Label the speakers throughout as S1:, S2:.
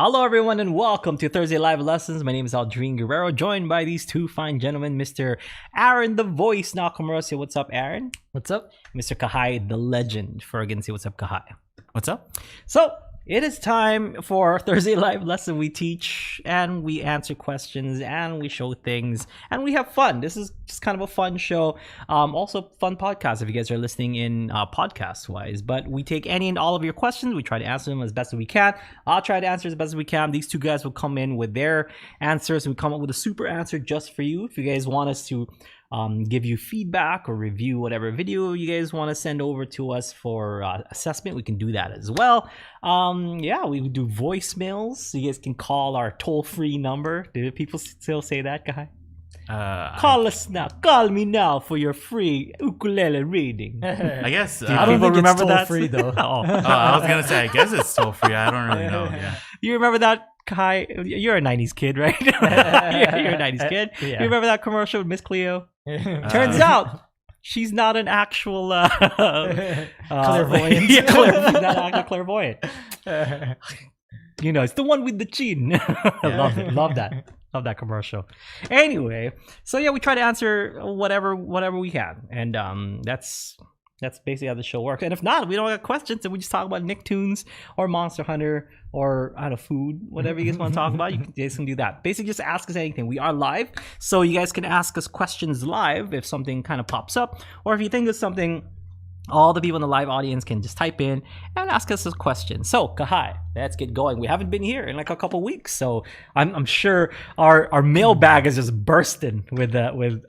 S1: Hello, everyone, and welcome to Thursday Live Lessons. My name is Aldrin Guerrero, joined by these two fine gentlemen, Mr. Aaron, the voice, Nakamura. What's up, Aaron?
S2: What's up?
S1: Mr. Kahai, the legend. Fergan, say what's up, Kahai.
S2: What's up?
S1: So, it is time for Thursday Live Lesson. We teach and we answer questions and we show things and we have fun. This is just kind of a fun show. Also, fun podcast if you guys are listening in podcast wise. But we take any and all of your questions. We try to answer them as best as we can. I'll try to answer as best as we can. These two guys will come in with their answers and we come up with a super answer just for you. If you guys want us to give you feedback or review whatever video you guys want to send over to us for assessment, we can do that as well. Yeah, we do voicemails, so you guys can call our toll-free number. Do people still say that, guy? Call us now. Call me now for your free ukulele reading.
S3: I guess
S2: I don't think
S1: remember
S2: it's
S1: that?
S2: toll-free though.
S3: I was gonna say I guess it's toll free. I don't really know. Yeah.
S1: You remember that, Kai? You're a 90s kid, right? You're a 90s kid.
S2: Yeah.
S1: You remember that commercial with Miss Cleo? Turns out she's not an actual
S2: Clairvoyant.
S1: Yeah, she's not an actual clairvoyant. You know, it's the one with the chin. Love that commercial. Anyway, so yeah, we try to answer whatever we can, and that's basically how the show works. And if not, we don't have questions, and we just talk about Nicktoons or Monster Hunter or out of food, whatever you guys want to talk about. You guys can do that. Basically, just ask us anything. We are live, so you guys can ask us questions live if something kind of pops up, or if you think of something. All the people in the live audience can just type in and ask us a question. So, Kahai, let's get going. We haven't been here in like a couple weeks, so I'm sure our mailbag is just bursting with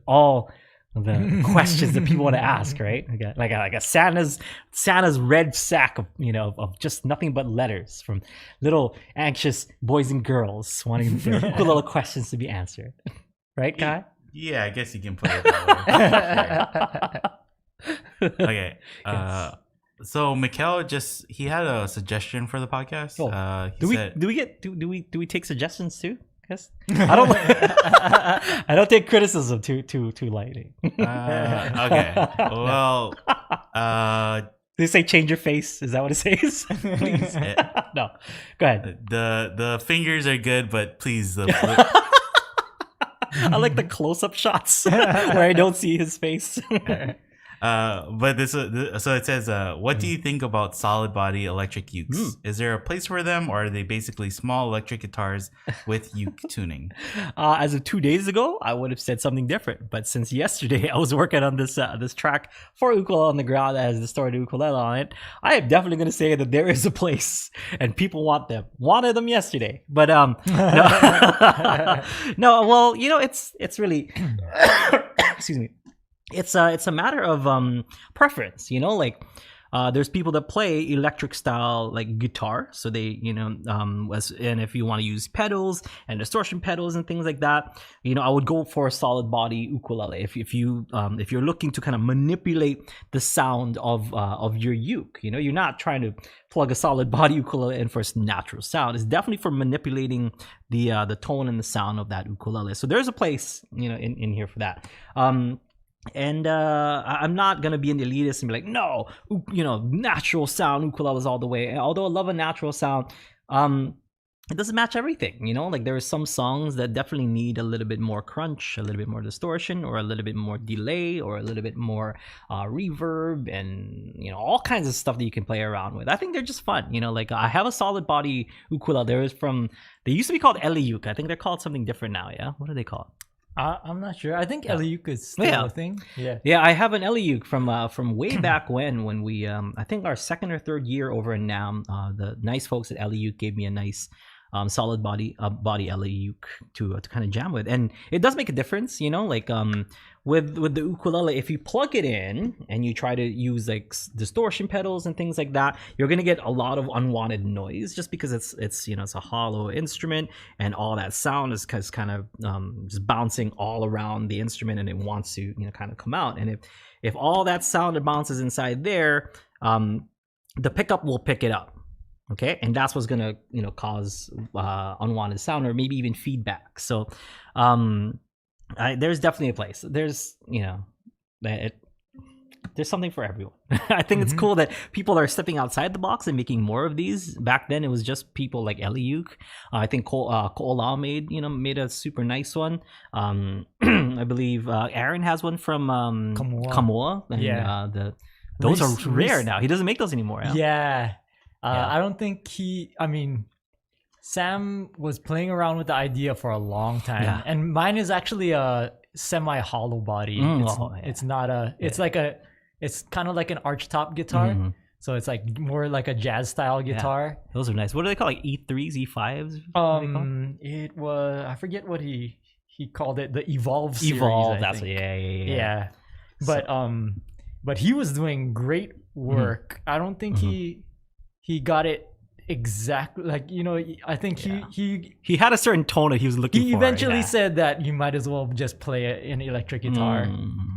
S1: all the questions that people want to ask, right? Like a Santa's red sack of of just nothing but letters from little anxious boys and girls wanting their ukulele questions to be answered, right, Kai?
S3: Yeah, I guess you can put it that way. Okay. So Mikkel he had a suggestion for the podcast.
S1: Do we take suggestions too? Yes. I don't take criticism too lightly.
S3: Okay. Well,
S1: they say change your face. Is that what it says? Please. No. Go ahead.
S3: The fingers are good, but please I
S1: like the close-up shots where I don't see his face.
S3: But so it says, what do you think about solid body electric ukes? Is there a place for them, or are they basically small electric guitars with uke tuning?
S1: As of 2 days ago, I would have said something different. But since yesterday, I was working on this track for Ukulele Underground that has the story to ukulele on it. I am definitely going to say that there is a place, and people wanted them yesterday. But no, no. Well, it's really excuse me. It's a matter of preference, like there's people that play electric style like guitar, so they and if you want to use pedals and distortion pedals and things like that, I would go for a solid body ukulele if you're looking to kind of manipulate the sound of your uke. You're not trying to plug a solid body ukulele in for its natural sound. It's definitely for manipulating the tone and the sound of that ukulele. So there's a place in here for that. And I'm not gonna be an elitist and be like, no, natural sound ukuleles all the way. Although I love a natural sound, it doesn't match everything. Like there are some songs that definitely need a little bit more crunch, a little bit more distortion, or a little bit more delay, or a little bit more reverb, and all kinds of stuff that you can play around with. I think they're just fun. Like I have a solid body ukulele. They used to be called Uke. I think they're called something different now. Yeah, what are they called?
S2: I'm not sure. I think Uke is still a thing.
S1: Yeah. I have an Uke from way back when we I think our second or third year over in Nam. The nice folks at Uke gave me a nice solid body Uke to kind of jam with, and it does make a difference. Like with the ukulele, if you plug it in and you try to use like distortion pedals and things like that, you're gonna get a lot of unwanted noise just because it's a hollow instrument, and all that sound is kind of just bouncing all around the instrument, and it wants to kind of come out. And if all that sound that bounces inside there, the pickup will pick it up. Okay, and that's what's gonna cause unwanted sound or maybe even feedback. So there's definitely a place. There's there's something for everyone. I think it's cool that people are stepping outside the box and making more of these. Back then, it was just people like Uke. I think Koloa made a super nice one. I believe Aaron has one from Kamoa. And, those are rare now. He doesn't make those anymore.
S2: Yeah. I don't think Sam was playing around with the idea for a long time, and mine is actually a semi-hollow body. It's not a. It's kind of like an archtop guitar, so it's like more like a jazz style guitar.
S1: Yeah. Those are nice. What do they call, like E3s, E5s?
S2: It was, I forget what he called it, the Evolve series.
S1: Evolve. That's what, yeah.
S2: But he was doing great work. I don't think he got it exactly, like, I think he
S1: had a certain tone that he was looking for.
S2: He eventually said that you might as well just play an electric guitar,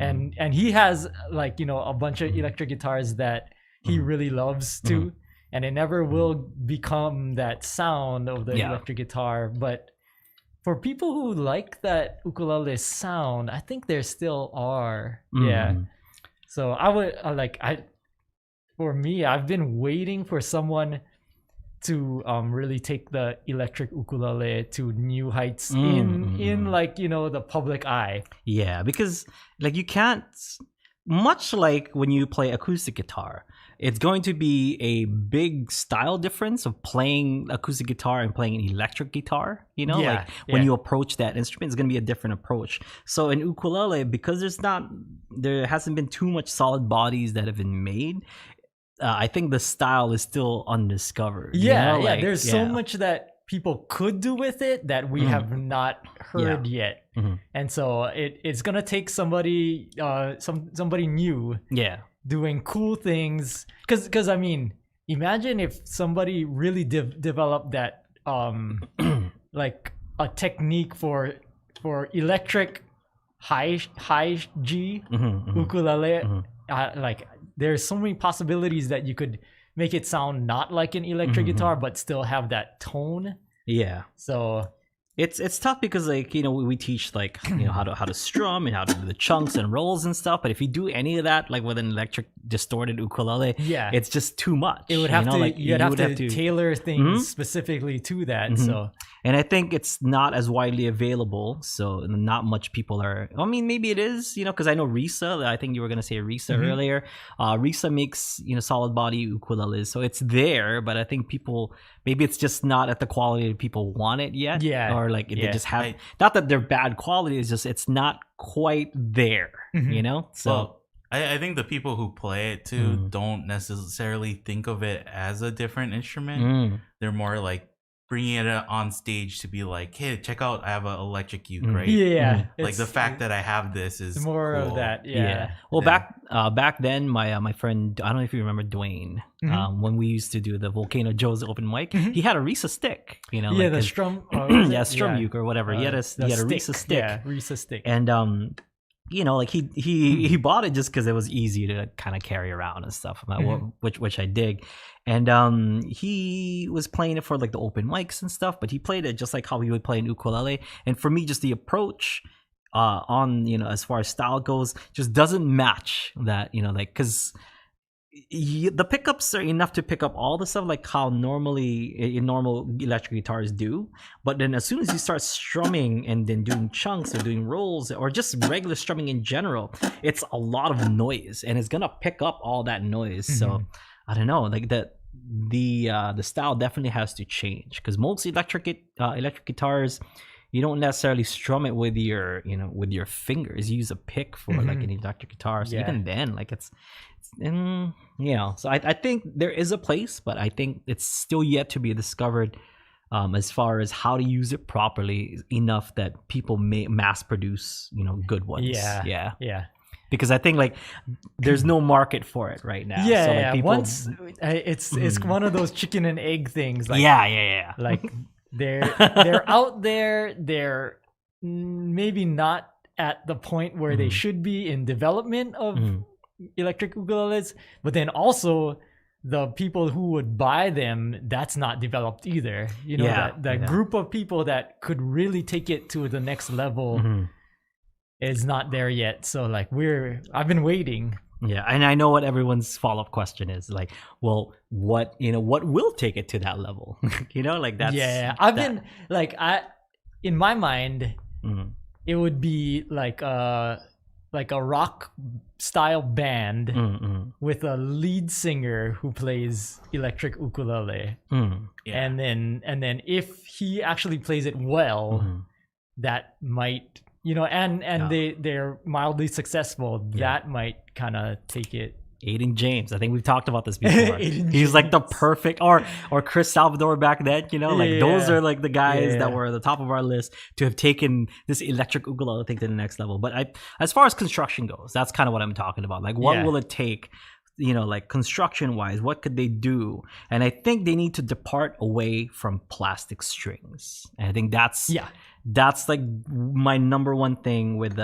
S2: and he has, like, a bunch of electric guitars that he really loves too, and it never will become that sound of the electric guitar. But for people who like that ukulele sound, I think there still are. So for me, I've been waiting for someone to really take the electric ukulele to new heights in like, the public eye.
S1: Yeah, because like you can't, much like when you play acoustic guitar, it's going to be a big style difference of playing acoustic guitar and playing an electric guitar. When you approach that instrument, it's going to be a different approach. So in ukulele, because there hasn't been too much solid bodies that have been made, I think the style is still undiscovered.
S2: There's so much that people could do with it that we have not heard yet, and so it's gonna take somebody, somebody new, doing cool things. Because I mean, imagine if somebody really developed that, like a technique for electric high G ukulele, like. There's so many possibilities that you could make it sound not like an electric guitar, but still have that tone. Yeah. So
S1: it's tough because, like, we teach, like, how to strum and how to do the chunks and rolls and stuff. But if you do any of that, like with an electric distorted ukulele, it's just too much.
S2: It would have to, you'd have to tailor things specifically to that. So.
S1: And I think it's not as widely available, so not much people are. I mean, maybe it is, because I know Risa. I think you were gonna say Risa earlier. Risa makes solid body ukuleles, so it's there. But I think people, maybe it's just not at the quality that people want it yet. Or like they just have, not that they're bad quality. It's just it's not quite there. So.
S3: Well, I think the people who play it too don't necessarily think of it as a different instrument. They're more like bringing it on stage to be like, hey, check out, I have an electric uke, right? Like the fact that I have this is
S2: more
S3: cool.
S2: of that.
S1: Well, back then, my friend, I don't know if you remember Dwayne, when we used to do the Volcano Joe's open mic, he had a Risa stick,
S2: the strum,
S1: strum uke or whatever. He had a Risa stick.
S2: Yeah, Risa stick.
S1: And like he bought it just because it was easy to kind of carry around and stuff, which I dig. And he was playing it for like the open mics and stuff, but he played it just like how he would play an ukulele. And for me, just the approach on as far as style goes just doesn't match that, like, because the pickups are enough to pick up all the stuff like how normally in normal electric guitars do, but then as soon as you start strumming and then doing chunks or doing rolls or just regular strumming in general, it's a lot of noise and it's gonna pick up all that noise. So I don't know, like the style definitely has to change, because most electric guitars, you don't necessarily strum it with your fingers. You use a pick for like an electric guitar. So even then, like it's so I think there is a place, but I think it's still yet to be discovered as far as how to use it properly enough that people may mass produce, good ones. Yeah. Because I think like there's no market for it right now. So, like, people,
S2: once it's one of those chicken and egg things. Like, like they're out there. They're maybe not at the point where they should be in development of electric ukuleles, but then also the people who would buy them, that's not developed either. That group of people that could really take it to the next level is not there yet. So like I've been waiting.
S1: Yeah, and I know what everyone's follow-up question is, like, well, what will take it to that level? Like that's
S2: I've been like, in my mind, it would be like a rock style band with a lead singer who plays electric ukulele. And then if he actually plays it well, that might, and they're mildly successful, that might kind of take it.
S1: Aiden James, I think we've talked about this before. He's like the perfect, or Chris Salvador back then, like those are like the guys that were at the top of our list to have taken this electric ukulele thing to the next level. But as far as construction goes, that's kind of what I'm talking about. Like, what will it take? Like construction wise, what could they do? And I think they need to depart away from plastic strings. And I think that's like my number one thing with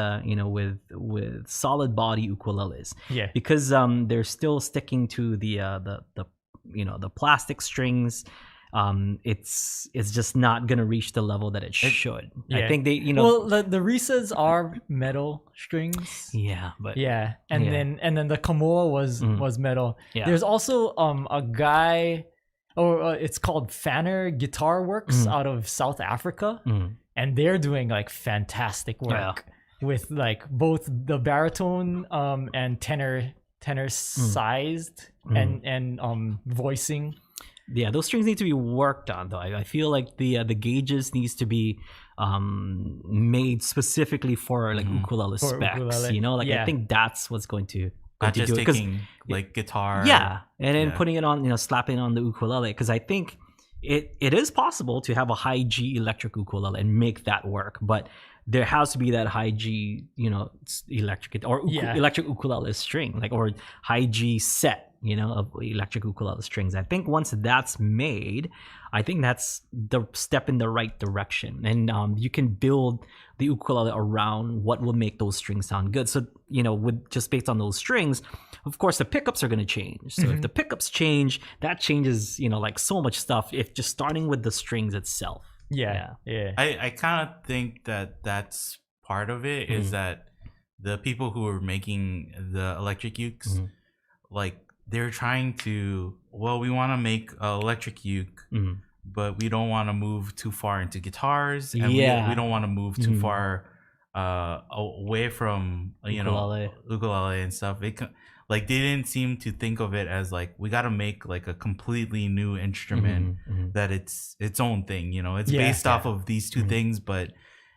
S1: with solid body ukuleles. Because they're still sticking to the plastic strings. It's just not gonna reach the level that it should. I think they
S2: well, the Risas are metal strings. And then the Koloa was metal. There's also a guy, it's called Fanner Guitar Works out of South Africa, and they're doing like fantastic work with like both the baritone and tenor sized and voicing.
S1: Yeah, those strings need to be worked on, though. I feel like the gauges needs to be made specifically for like ukulele specs. Ukulele. I think that's what's going to
S3: not just
S1: do it.
S3: Taking like guitar.
S1: And then putting it on, slapping on the ukulele. Because I think it is possible to have a high G electric ukulele and make that work, but there has to be that high G, electric or electric ukulele string, like, or high G set. Of electric ukulele strings. I think once that's made, I think that's the step in the right direction, and you can build the ukulele around what will make those strings sound good. So with just based on those strings, of course the pickups are going to change. So if the pickups change, that changes like so much stuff. If just starting with the strings itself.
S3: I kind of think that that's part of it. Is that the people who are making the electric ukes, like, they're trying to, we want to make electric uke, but we don't want to move too far into guitars, and we don't want to move too far away from ukulele and stuff. Like, they didn't seem to think of it as like, we got to make like a completely new instrument that it's its own thing. It's based off of these two things, but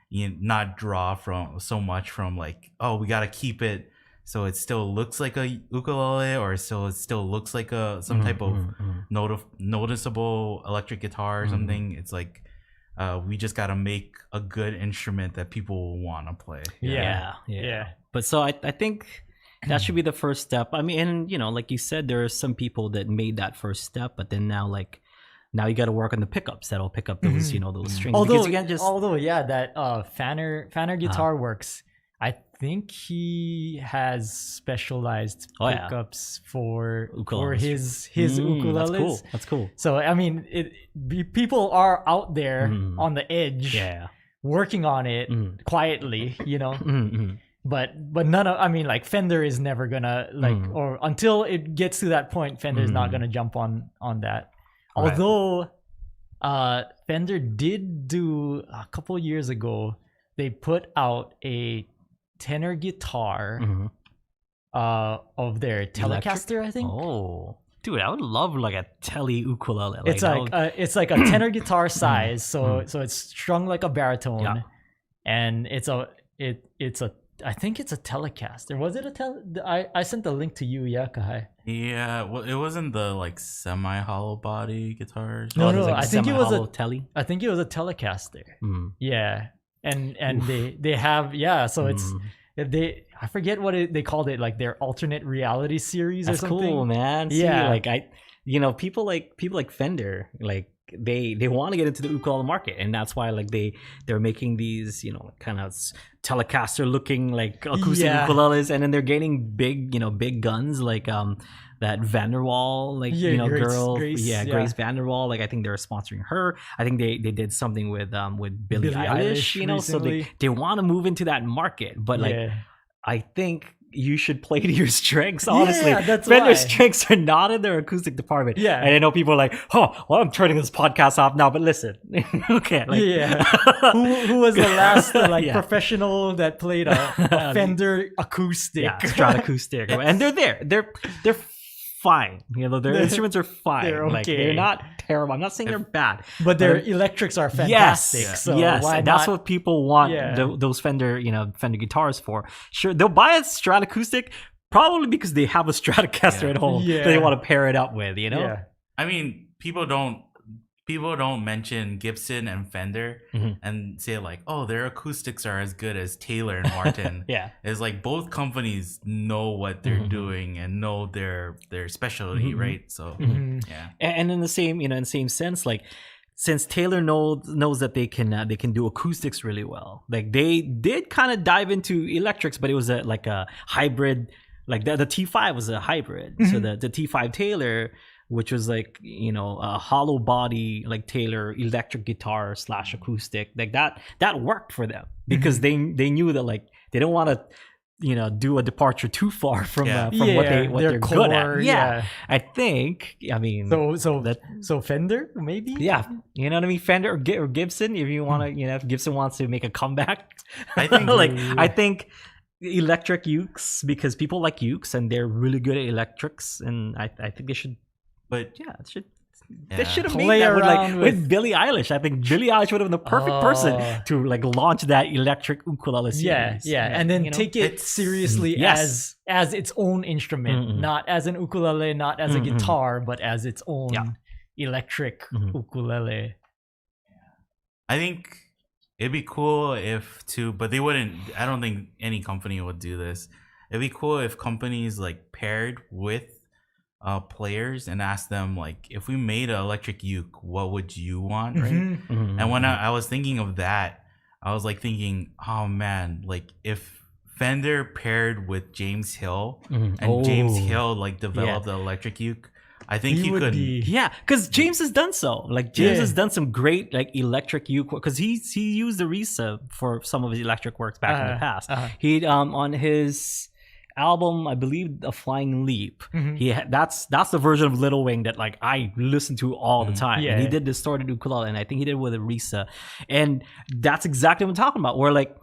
S3: not draw from so much from like, we got to keep it so it still looks like a ukulele, or so it still looks like some type of noticeable electric guitar or something. It's like, we just got to make a good instrument that people will want to play.
S1: But so I think that should be the first step. I mean, and like you said, there are some people that made that first step, but then now you got to work on the pickups that'll pick up those those strings.
S2: Although that Fanner Guitar Works, I think he has specialized pickups for his ukuleles.
S1: That's cool.
S2: So I mean, people are out there on the edge, working on it quietly, But none of, I mean, like, Fender is never gonna or until it gets to that point, Fender's not gonna jump on that. Although Fender did do a couple years ago, they put out a tenor guitar of their Telecaster, I think.
S1: Oh, dude, I would love like a tele ukulele.
S2: It's like a tenor guitar size, so it's strung like a baritone, and it's a I think it's a Telecaster. Was it I sent the link to you, Kahai.
S3: Yeah, well, it wasn't the like semi-hollow body guitars.
S2: No, I think it was a tele. I think it was a Telecaster. Yeah, and they have so it's I forget what they called it, like their alternate reality series or something. That's
S1: cool, man. See, like people like Fender, like they want to get into the ukulele market, and that's why like they're making these kind of Telecaster looking like acoustic ukuleles, and then they're gaining big guns like that Vanderwall, like Grace Vanderwall. Like I think they're sponsoring her. I think they did something with Billie Eilish, so they want to move into that market. But like I think you should play to your strengths. Honestly,
S2: that's
S1: Fender's
S2: why.
S1: strengths are not in their acoustic department.
S2: Yeah.
S1: And I know people are like, oh, well, I'm turning this podcast off now. But listen, okay, like,
S2: who was the last professional that played a Fender acoustic?
S1: Yeah, Strat acoustic, and they're there. They're fine. You know, their instruments are fine.
S2: They're okay.
S1: Like, they're not terrible. I'm not saying they're bad,
S2: but their electrics are fantastic.
S1: Yes,
S2: so
S1: yes,
S2: why
S1: and that's
S2: not?
S1: what people want those Fender guitars for. Sure, they'll buy a Strat acoustic probably because they have a Stratocaster at home that they want to pair it up with. You know,
S3: I mean, people don't mention Gibson and Fender and say like, oh, their acoustics are as good as Taylor and Martin. It's like both companies know what they're doing and know their specialty, right? So
S1: and in the same sense, like, since Taylor knows that they can do acoustics really well, like they did kind of dive into electrics, but it was a hybrid. Like the T5 was a hybrid, so the T5 Taylor, which was like, you know, a hollow body like Taylor electric guitar / acoustic, like that worked for them because they knew that like they don't want to, you know, do a departure too far from what they're
S2: core,
S1: good at. I think, I mean,
S2: so Fender maybe,
S1: you know what I mean, Fender or Gibson, if you want to, you know, if Gibson wants to make a comeback.
S3: I think
S1: I think Electric Ukes, because people like Ukes and they're really good at electrics, and I think they should. But they should have made that with Billie Eilish. I think Billie Eilish would have been the perfect person to like launch that electric ukulele series.
S2: And then take it seriously as its own instrument, not as an ukulele, not as a guitar, but as its own electric ukulele.
S3: I think it'd be cool but they wouldn't. I don't think any company would do this. It'd be cool if companies like paired with players and ask them like, if we made an electric uke, what would you want, right? And when I was thinking of that, I was like thinking, oh man, like if Fender paired with James Hill and James Hill like developed the electric uke, I think he could.
S1: Because James has done so. Like James has done some great like electric uke, because he used the Risa for some of his electric works back in the past. He on his album, I believe, A Flying Leap, that's the version of Little Wing that like I listen to all the time. And he did distorted ukulele, and I think he did it with a Risa, and that's exactly what I'm talking about, where like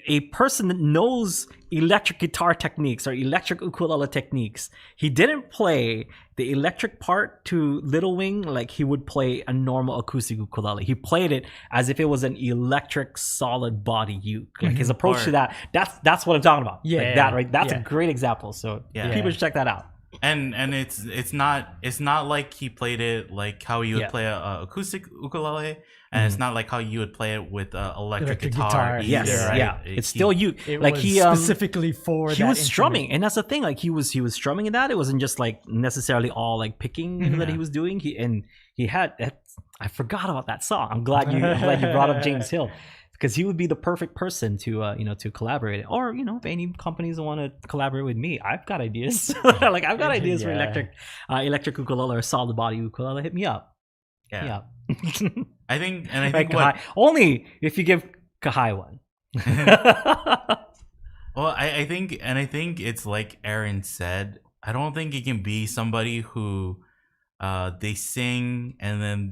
S1: a person that knows electric guitar techniques or electric ukulele techniques, he didn't play the electric part to Little Wing like he would play a normal acoustic ukulele. He played it as if it was an electric solid body uke. Like his approach to that's what I'm talking about. Like that, right? That's a great example. So people should check that out.
S3: And it's not like he played it like how you would play a acoustic ukulele, and it's not like how you would play it with electric guitar.
S1: Either, right? It's still uke.
S2: It
S1: like
S2: was
S1: he
S2: specifically for
S1: he
S2: that
S1: was strumming,
S2: instrument.
S1: and that's the thing. Like he was strumming in that. It wasn't just like necessarily all like picking that he was doing. He had. I forgot about that song. I'm glad you brought up James Hill, because he would be the perfect person to collaborate. Or if any companies want to collaborate with me, I've got ideas. Like I've got ideas for electric ukulele or solid body ukulele. Hit me up.
S3: Yeah. I think
S1: only if you give Kahai one.
S3: Well, I think it's like Aaron said. I don't think it can be somebody who they sing and then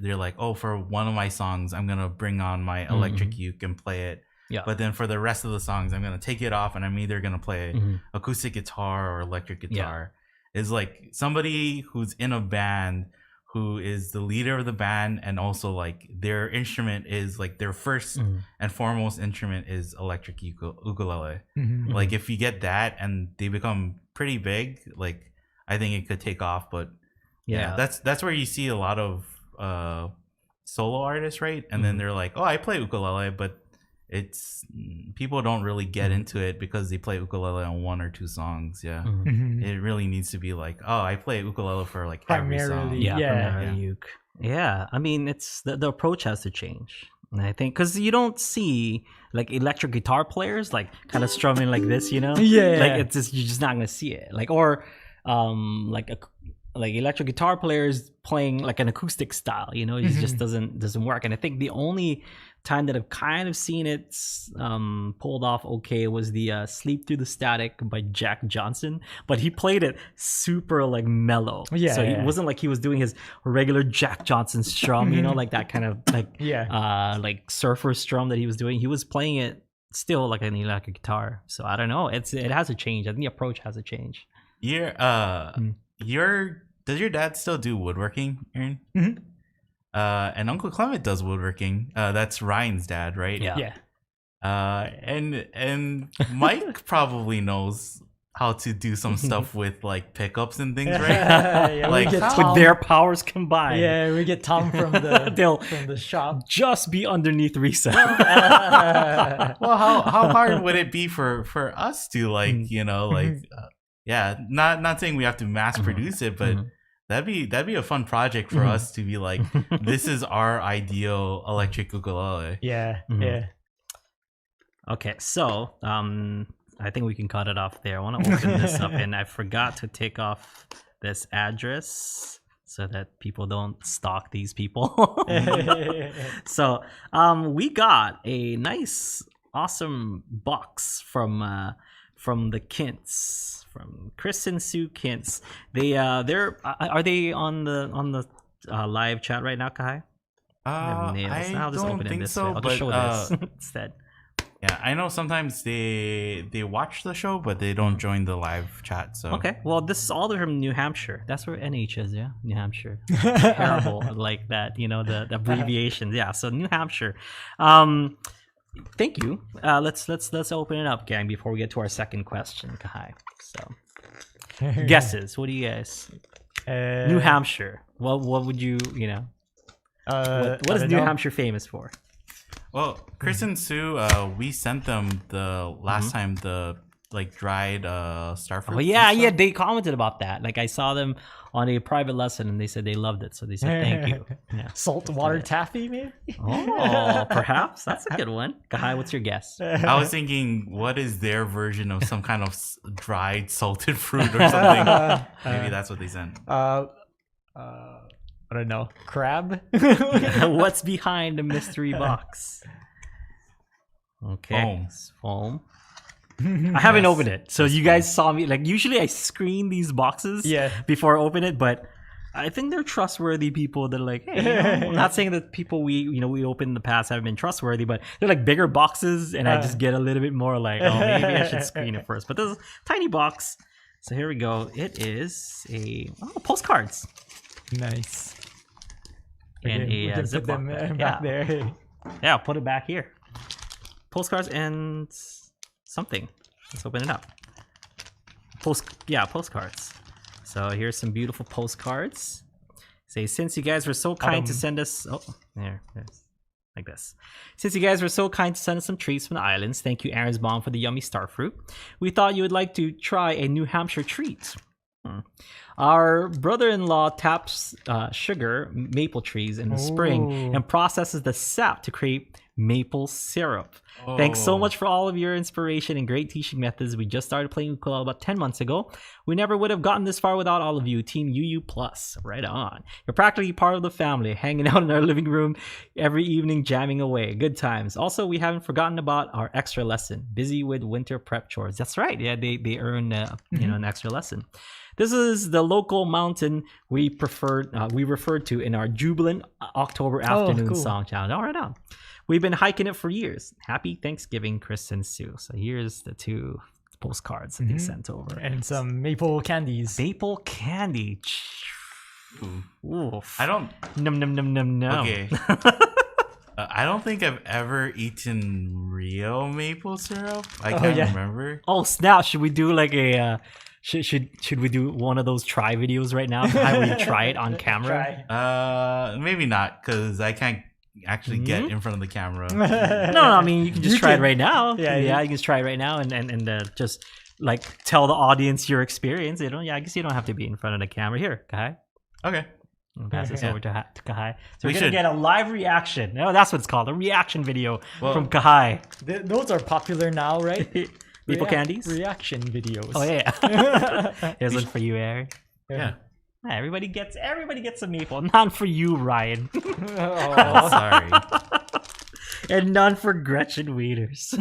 S3: they're like, oh, for one of my songs I'm gonna bring on my electric uke and play it. But then for the rest of the songs I'm gonna take it off and I'm either gonna play acoustic guitar or electric guitar. It's like somebody who's in a band who is the leader of the band, and also like their instrument is like their first and foremost instrument is electric ukulele. Like if you get that and they become pretty big, like I think it could take off. But that's where you see a lot of solo artists, right? And then they're like, oh, I play ukulele, but it's people don't really get into it because they play ukulele on one or two songs. It really needs to be like, oh, I play ukulele for like every song.
S1: Primarily uke. I mean, it's the approach has to change. And I think because you don't see like electric guitar players like kind of strumming like this, like it's just, you're just not gonna see it. Like or like electric guitar players playing like an acoustic style, it just doesn't work. And I think the only time that I've kind of seen it pulled off okay was the Sleep Through the Static by Jack Johnson, but he played it super like mellow.
S2: Yeah,
S1: so it wasn't like he was doing his regular Jack Johnson strum, you know, like that kind of like like surfer strum that he was doing. He was playing it still like an electric guitar. So I don't know. It has to change. I think the approach has to change.
S3: Does your dad still do woodworking, Aaron?
S2: Mm-hmm.
S3: And Uncle Clement does woodworking. That's Ryan's dad, right?
S2: Yeah.
S3: And Mike probably knows how to do some stuff with like pickups and things, right?
S1: Like with their powers combined.
S2: Yeah, we get Tom from the shop.
S1: Just be underneath Risa.
S3: Well, how hard would it be for us to like, you know, like not saying we have to mass produce it, but that'd be a fun project for us to be like, this is our ideal electric ukulele.
S2: Yeah.
S1: Okay, so I think we can cut it off there. I want to open this up, and I forgot to take off this address so that people don't stalk these people. So we got a nice, awesome box from the Kints, from Chris and Sue Kintz. Are they on the live chat right now, Kai?
S3: I don't think so.
S1: I'll just show this instead.
S3: Yeah, I know sometimes they watch the show, but they don't join the live chat. So
S1: okay, well, this is all from New Hampshire. That's where NH is, yeah, New Hampshire. Terrible, like that, you know, the abbreviations. Yeah, so New Hampshire. Thank you. Let's open it up, gang, before we get to our second question, Kai. So, guesses. What do you guys? New Hampshire. What would you know? What is New Hampshire famous for?
S3: Well, Chris and Sue, we sent them the last time the like dried starfruit.
S1: Oh yeah, they commented about that. Like I saw them on a private lesson, and they said they loved it. So they said thank you. Yeah.
S2: Saltwater taffy, maybe.
S1: Oh, perhaps that's a good one. Kahai, what's your guess?
S3: I was thinking, what is their version of some kind of dried salted fruit or something? Maybe that's what they sent.
S2: I don't know. Crab?
S1: What's behind the mystery box? Okay. Foam. I haven't opened it. So you guys saw me. Like, usually I screen these boxes before I open it, but I think they're trustworthy people that are like, hey, I'm not saying that people we opened in the past haven't been trustworthy, but they're like bigger boxes, and I just get a little bit more like, oh, maybe I should screen it first. But this is a tiny box. So here we go. It is postcards.
S2: Nice.
S1: And
S2: we can put them back there.
S1: Yeah, put it back here. Postcards and something. Let's open it up. Postcards. So here's some beautiful postcards. Say, since you guys were so kind to send us... Oh, there's like this. Since you guys were so kind to send us some treats from the islands, thank you, Aaron's mom, for the yummy starfruit. We thought you would like to try a New Hampshire treat. Our brother-in-law taps sugar maple trees in the spring and processes the sap to create maple syrup. Thanks so much for all of your inspiration and great teaching methods. We just started playing ukulele about 10 months ago. We never would have gotten this far without all of you. Team UU Plus. Right on. You're practically part of the family, hanging out in our living room every evening, jamming away. Good times. Also, we haven't forgotten about our extra lesson. Busy with winter prep chores. That's right. Yeah, they earn an extra lesson. This is the local mountain we referred to in our jubilant October afternoon song challenge. All right, on. We've been hiking it for years. Happy Thanksgiving, Chris and Sue. So here's the two postcards that they sent over.
S2: And some maple candies.
S1: Maple candy. Oof.
S3: I don't...
S1: Num.
S3: Okay. I don't think I've ever eaten real maple syrup. I can't remember.
S1: Oh, snap. Should we do like a... Should we do one of those try videos right now? How you try it on camera?
S3: Maybe not, because I can't actually get in front of the camera.
S1: No, I mean you can just try it right now. Yeah, you can just try it right now and just like tell the audience your experience. I guess you don't have to be in front of the camera. Here, Kai.
S3: Okay.
S1: I'll pass this over to Kahai. So we're gonna get a live reaction. No, that's what it's called, a reaction video from Kahai.
S2: Those are popular now, right?
S1: Maple candies?
S2: Reaction videos.
S1: Oh yeah. Here's one for you, Aaron.
S3: Yeah.
S1: Everybody gets a maple. Not for you, Ryan.
S3: Oh, sorry.
S1: and none for Gretchen Wieners.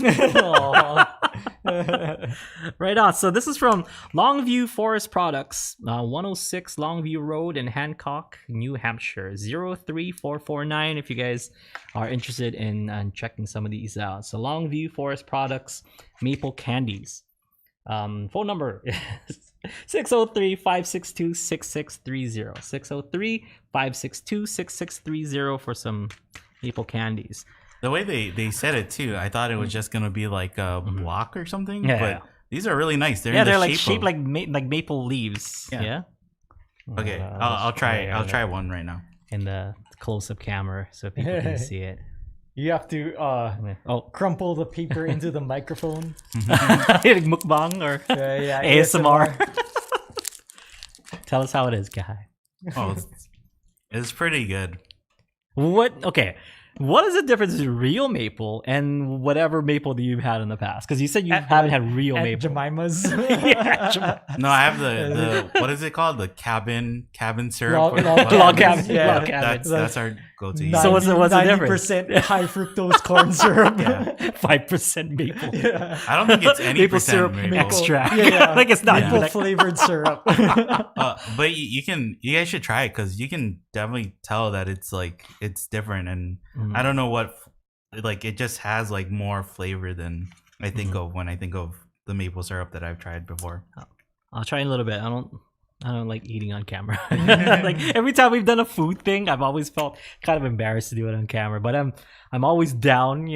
S1: Right on. So this is from Longview Forest Products, 106 Longview Road in Hancock, New Hampshire, 03449. If you guys are interested in checking some of these out. So Longview Forest Products, maple candies. Phone number is 603-562-6630. 603-562-6630 for some maple candies.
S3: The way they said it too, I thought it was just gonna be like a block or something. But these are really nice.
S1: They're like shaped like maple leaves. Yeah.
S3: Okay, I'll try one right now.
S1: In the close-up camera so people can see it.
S2: You have to crumple the paper into the microphone.
S1: Like mukbang or ASMR. Tell us how it is, guy.
S3: Oh, it's pretty good.
S1: What? Okay. What is the difference between real maple and whatever maple that you've had in the past? Because you said you haven't had real maple.
S2: Jemima's.
S3: No, I have the what is it called? The cabin syrup.
S1: Log cabin.
S3: That's our go-to.
S1: So what's the difference?
S2: 90% high fructose corn syrup.
S1: 5% maple.
S2: Yeah.
S3: I don't think it's any
S1: maple syrup extract.
S2: Yeah.
S1: Like it's not
S2: maple flavored syrup.
S3: But you guys should try it because you can definitely tell that it's different, and I don't know what, like it just has like more flavor than I think of when I think of the maple syrup that I've tried before.
S1: I'll try a little bit. I don't like eating on camera. Like every time we've done a food thing, I've always felt kind of embarrassed to do it on camera. But I'm always down,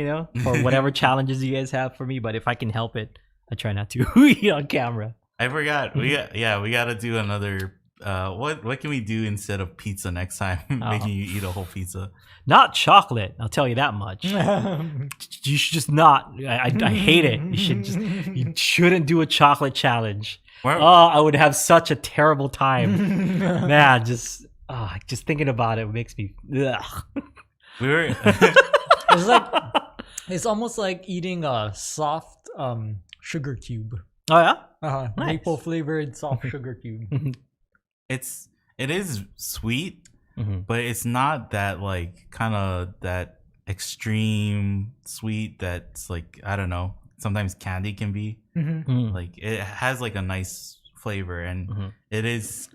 S1: for whatever challenges you guys have for me. But if I can help it, I try not to eat on camera.
S3: I forgot. We got to do another. What can we do instead of pizza next time? Making you eat a whole pizza.
S1: Not chocolate. I'll tell you that much. You should just not. I hate it. You shouldn't do a chocolate challenge. I would have such a terrible time. Man, just thinking about it makes me. Ugh.
S3: We were.
S2: It's almost like eating a soft sugar cube.
S1: Oh yeah.
S2: Nice. Maple flavored soft sugar cube.
S3: It is sweet, but it's not that like kind of that extreme sweet that's like, I don't know, sometimes candy can be. Like it has like a nice flavor, and it is,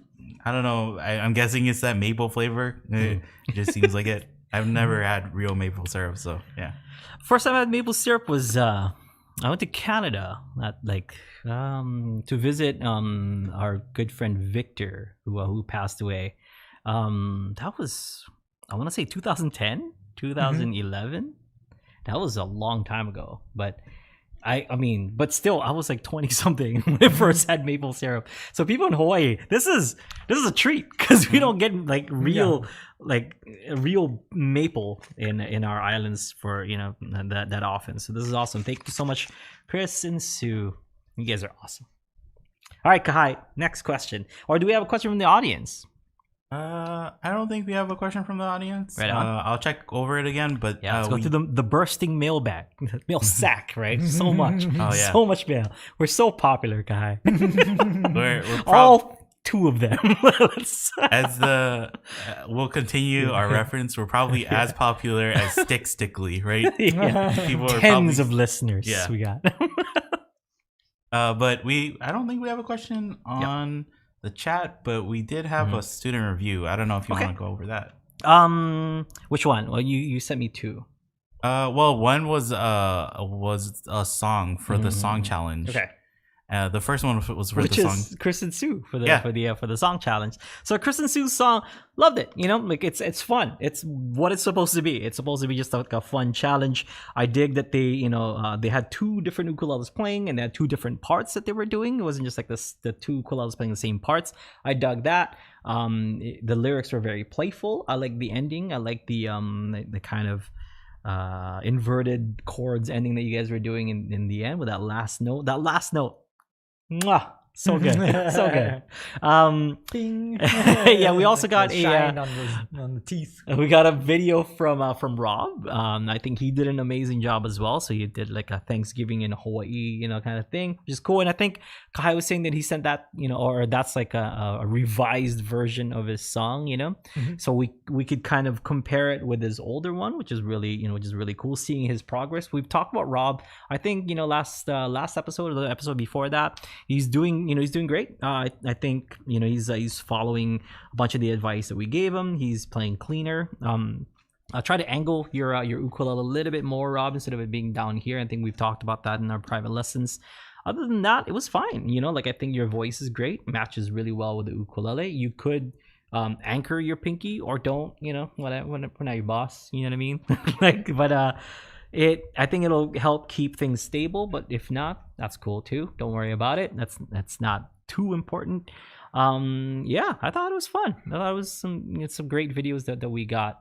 S3: I don't know, I'm guessing it's that maple flavor. It just seems like it. I've never had real maple syrup, so yeah.
S1: First time I had maple syrup was I went to Canada to visit our good friend Victor, who passed away. That was, I want to say 2010, 2011. That was a long time ago, but but still, I was like 20 something when I first had maple syrup. So people in Hawaii, this is a treat because we don't get like real maple in our islands for that often. So this is awesome. Thank you so much, Chris and Sue. You guys are awesome. All right, Kahai, next question. Or do we have a question from the audience?
S3: I don't think we have a question from the audience.
S1: Right on.
S3: I'll check over it again, but
S1: let's go to the bursting mail sack, right? So much. So much mail. We're so popular, Kahai.
S3: we're
S1: all two of them.
S3: We'll continue our reference. We're probably as popular as Stickly, right?
S1: People are tens of listeners.
S3: Yeah.
S1: We got.
S3: But I don't think we have a question on the chat, but we did have a student review. I don't know if you want to go over that.
S1: Which one? Well, you sent me two.
S3: Well, one was a song for the song challenge.
S1: Okay.
S3: The first one was for
S1: Which
S3: the song.
S1: Is Chris and Sue for the song challenge. So Chris and Sue's song, loved it. Like it's fun. It's what it's supposed to be. It's supposed to be just like a fun challenge. I dig that they they had two different ukuleles playing and they had two different parts that they were doing. It wasn't just like the two ukuleles playing the same parts. I dug that. The lyrics were very playful. I like the ending. I like the kind of inverted chords ending that you guys were doing in the end with that last note. Mwah! So good. So good.
S2: Bing.
S1: Yeah, we also got a
S2: shine on the teeth.
S1: We got a video from Rob. I think he did an amazing job as well. So he did like a Thanksgiving in Hawaii, you know, kind of thing, which is cool. And I think Kai was saying that he sent that, you know, or that's like a revised version of his song, you know. So we could kind of compare it with his older one, which is really, you know, which is really cool seeing his progress. We've talked about Rob. I think, you know, last episode or the episode before that, he's doing great. I think, you know, he's following a bunch of the advice that we gave him. He's playing cleaner. I'll try to angle your ukulele a little bit more, Rob, instead of it being down here. I think we've talked about that in our private lessons. Other than that, it was fine. You know, like I think your voice is great, matches really well with the ukulele. You could anchor your pinky or don't, you know, when not your boss, you know what I mean? I think it'll help keep things stable, but if not, that's cool too. Don't worry about it. That's not too important. Yeah, I thought it was fun. I thought it was some great videos that we got.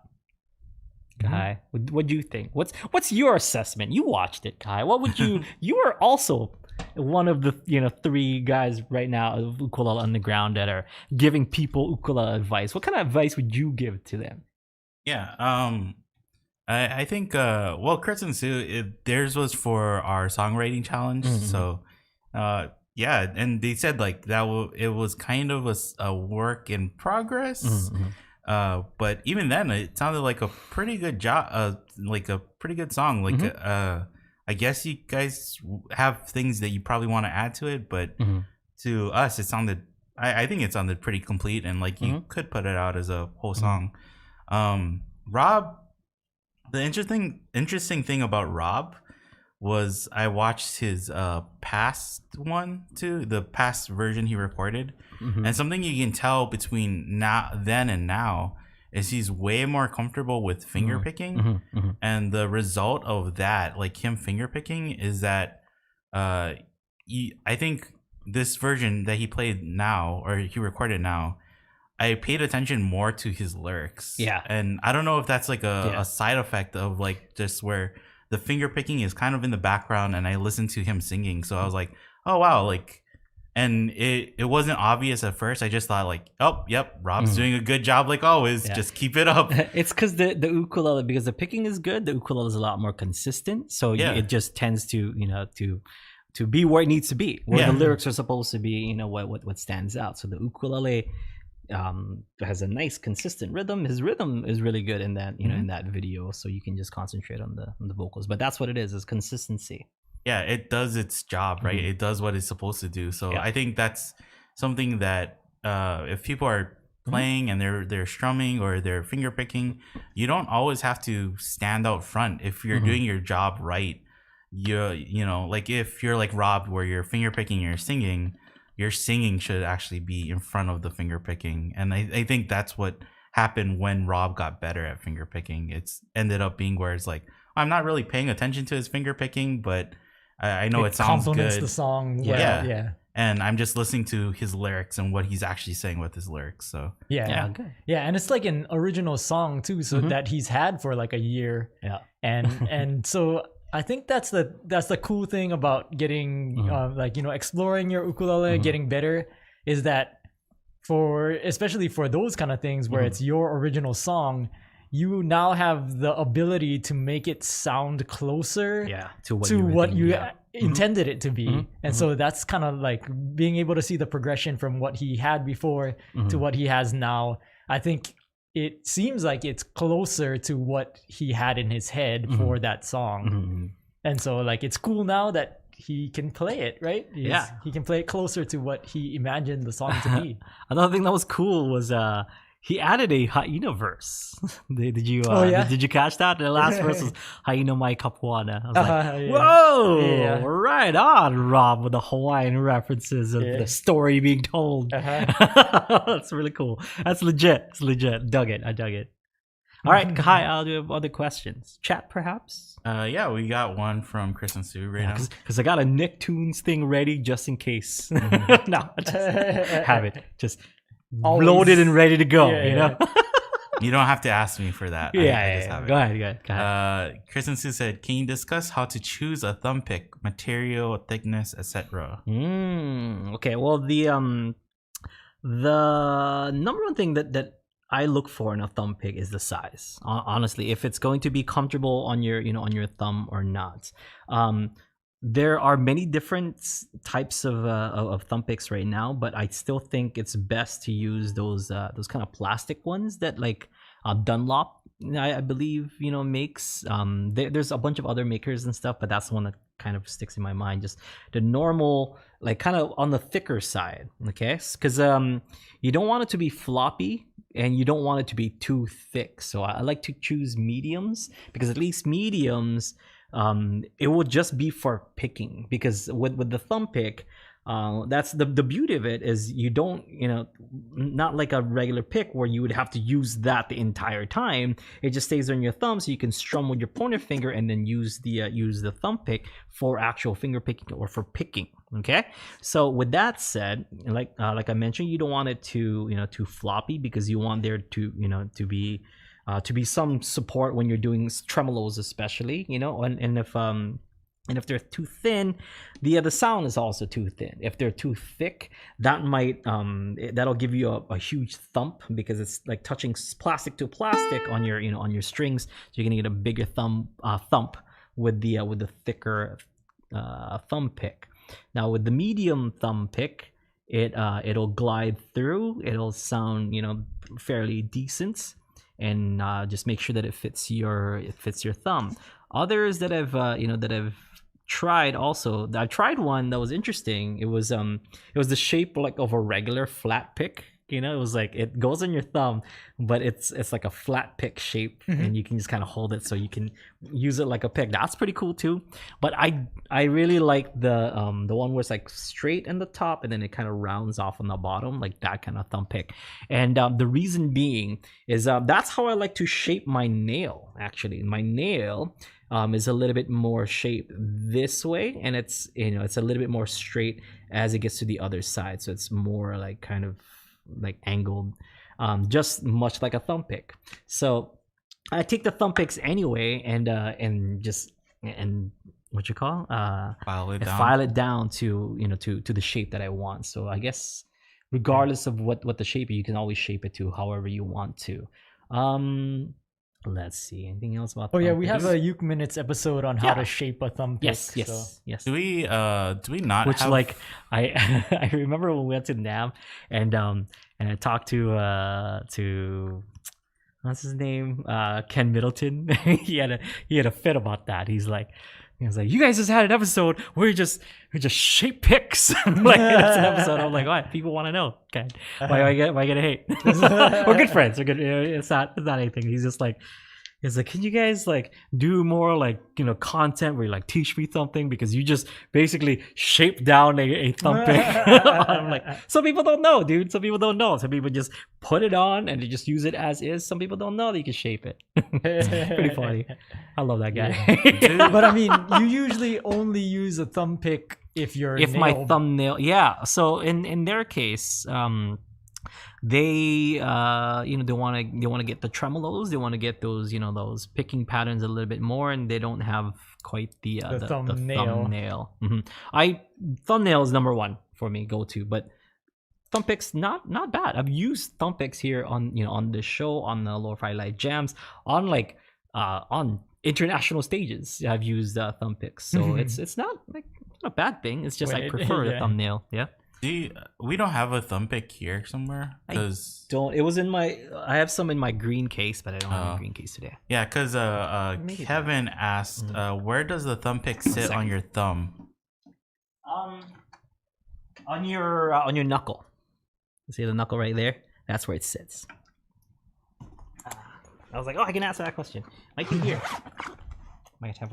S1: Kai, what do you think? What's your assessment? You watched it, Kai. What would you? You are also one of the 3 guys right now of Ukulele Underground that are giving people ukulele advice. What kind of advice would you give to them?
S3: Yeah, I think well, Chris and Sue, theirs was for our songwriting challenge. So yeah, and they said like it was kind of a work in progress. But even then, it sounded like a pretty good job, like a pretty good song. Like I guess you guys have things that you probably want to add to it, but to us, it sounded. I think it sounded pretty complete, and like you could put it out as a whole song. Rob, the interesting thing about Rob was I watched his past one too, the past version he recorded, and something you can tell between then and now is he's way more comfortable with finger picking, and the result of that, like him finger picking, is that I think this version that he played now, or he recorded now, I paid attention more to his lyrics.
S1: Yeah,
S3: and I don't know if that's like a side effect of like just where the finger picking is kind of in the background, and I listened to him singing, so I was like, oh wow, like. And it wasn't obvious at first. I just thought like, oh, yep, Rob's doing a good job like always. Just keep it up.
S1: It's because the ukulele, because the picking is good, the ukulele is a lot more consistent. So it just tends to, to be where it needs to be, where the lyrics are supposed to be, what stands out. So the ukulele has a nice consistent rhythm. His rhythm is really good in that, in that video. So you can just concentrate on the vocals. But that's what it is consistency.
S3: Yeah, it does its job, right? It does what it's supposed to do. So I think that's something that if people are playing and they're strumming or they're finger picking, you don't always have to stand out front. If you're doing your job right, like if you're like Rob, where you're finger picking and your singing should actually be in front of the finger picking. And I think that's what happened when Rob got better at finger picking. It's ended up being where it's like, I'm not really paying attention to his finger picking, but I know it sounds
S2: complements
S3: good.
S2: The song.
S3: Yeah. And I'm just listening to his lyrics and what he's actually saying with his lyrics. So
S2: yeah. And it's like an original song too, so that he's had for like a year.
S1: Yeah.
S2: And so I think that's the cool thing about getting exploring your ukulele, getting better, is that especially for those kind of things where it's your original song, you now have the ability to make it sound closer
S1: to
S2: what you intended it to be. And so that's kind of like being able to see the progression from what he had before to what he has now. I think it seems like it's closer to what he had in his head for that song. And so like it's cool now that he can play it, right? He can play it closer to what he imagined the song to be.
S1: Another thing that was cool was he added a hyena verse. Did you catch that? The last verse was hyena mai kapuana. I was like, whoa, right on, Rob, with the Hawaiian references of the story being told. That's really cool. That's legit. It's legit. I dug it. All right, Kai, I'll do other questions. Chat, perhaps?
S3: Yeah, we got one from Chris and Sue right now.
S1: Because I got a Nicktoons thing ready just in case. No, just have it. Just loaded and ready to go, you know?
S3: You don't have to ask me for that. I just have it.
S1: Go ahead.
S3: Kristen Sue said, "Can you discuss how to choose a thumb pick, material, thickness, etc.?"
S1: Okay. Well, the number one thing that I look for in a thumb pick is the size. Honestly, if it's going to be comfortable on your on your thumb or not. There are many different types of thumb picks right now, but I still think it's best to use those kind of plastic ones that like Dunlop, I believe, makes. There's a bunch of other makers and stuff, but that's the one that kind of sticks in my mind. Just the normal, like kind of on the thicker side, okay? Because you don't want it to be floppy and you don't want it to be too thick. So I like to choose mediums because at least mediums. It will just be for picking, because with the thumb pick, that's the beauty of it is you don't, not like a regular pick where you would have to use that the entire time. It just stays on your thumb, so you can strum with your pointer finger and then use the thumb pick for actual finger picking or for picking. Okay, so with that said, like I mentioned, you don't want it to too floppy, because you want there to be some support when you're doing tremolos, especially, and if they're too thin, the sound is also too thin. If they're too thick, that might that'll give you a huge thump, because it's like touching plastic to plastic on your on your strings. So you're gonna get a bigger thump with the thicker thumb pick. Now with the medium thumb pick, it'll glide through. It'll sound fairly decent. And just make sure that it fits your thumb. Others that I've tried also. I tried one that was interesting. It was the shape like of a regular flat pick. It was like it goes on your thumb, but it's like a flat pick shape, and you can just kind of hold it so you can use it like a pick. That's pretty cool too. But I really like the one where it's like straight in the top and then it kind of rounds off on the bottom, like that kind of thumb pick. And the reason being is that's how I like to shape my nail. Actually, my nail is a little bit more shaped this way, and it's it's a little bit more straight as it gets to the other side. So it's more like kind of like angled, just much like a thumb pick. So I take the thumb picks anyway, and what you call file it down to to the shape that I want. So I guess regardless of what the shape, you can always shape it to however you want to. Let's see. Anything else about?
S2: Oh yeah, we have a Uke Minutes episode on how to shape a thumb pick.
S1: Yes.
S3: Do we not?
S1: Which
S3: have...
S1: like I remember when we went to NAM and I talked to what's his name, Ken Middleton. he had a fit about that. He was like, you guys just had an episode where we just shape picks. Like that's an episode. I'm like, what? People want to know. Okay, why I get hate? We're good friends. We're good. It's not anything. He's like, can you guys like do more like content where you like teach me something, because you just basically shape down a thumb pick. I'm like, some people don't know, dude. Some people don't know. Some people just put it on and they just use it as is. Some people don't know that you can shape it. It's pretty funny. I love that guy.
S2: Yeah. But I mean, you usually only use a thumb pick if
S1: my thumbnail. Yeah. So in their case, they they want to get the tremolos, they want to get those those picking patterns a little bit more, and they don't have quite the thumbnail. Thumbnail is number one for me, go to, but thumb picks not bad. I've used thumb picks here on on the show, on the Lo-Fi Live Jams, on like on international stages. I've used thumb picks, so it's not like a bad thing. It's just I prefer the thumbnail. Yeah.
S3: We don't have a thumb pick here somewhere? Because
S1: it was in my. I have some in my green case, but I don't have a green case today.
S3: Yeah, because Kevin asked, where does the thumb pick sit on your thumb?
S1: On your knuckle. See the knuckle right there? That's where it sits. I was like, I can answer that question. Might be here.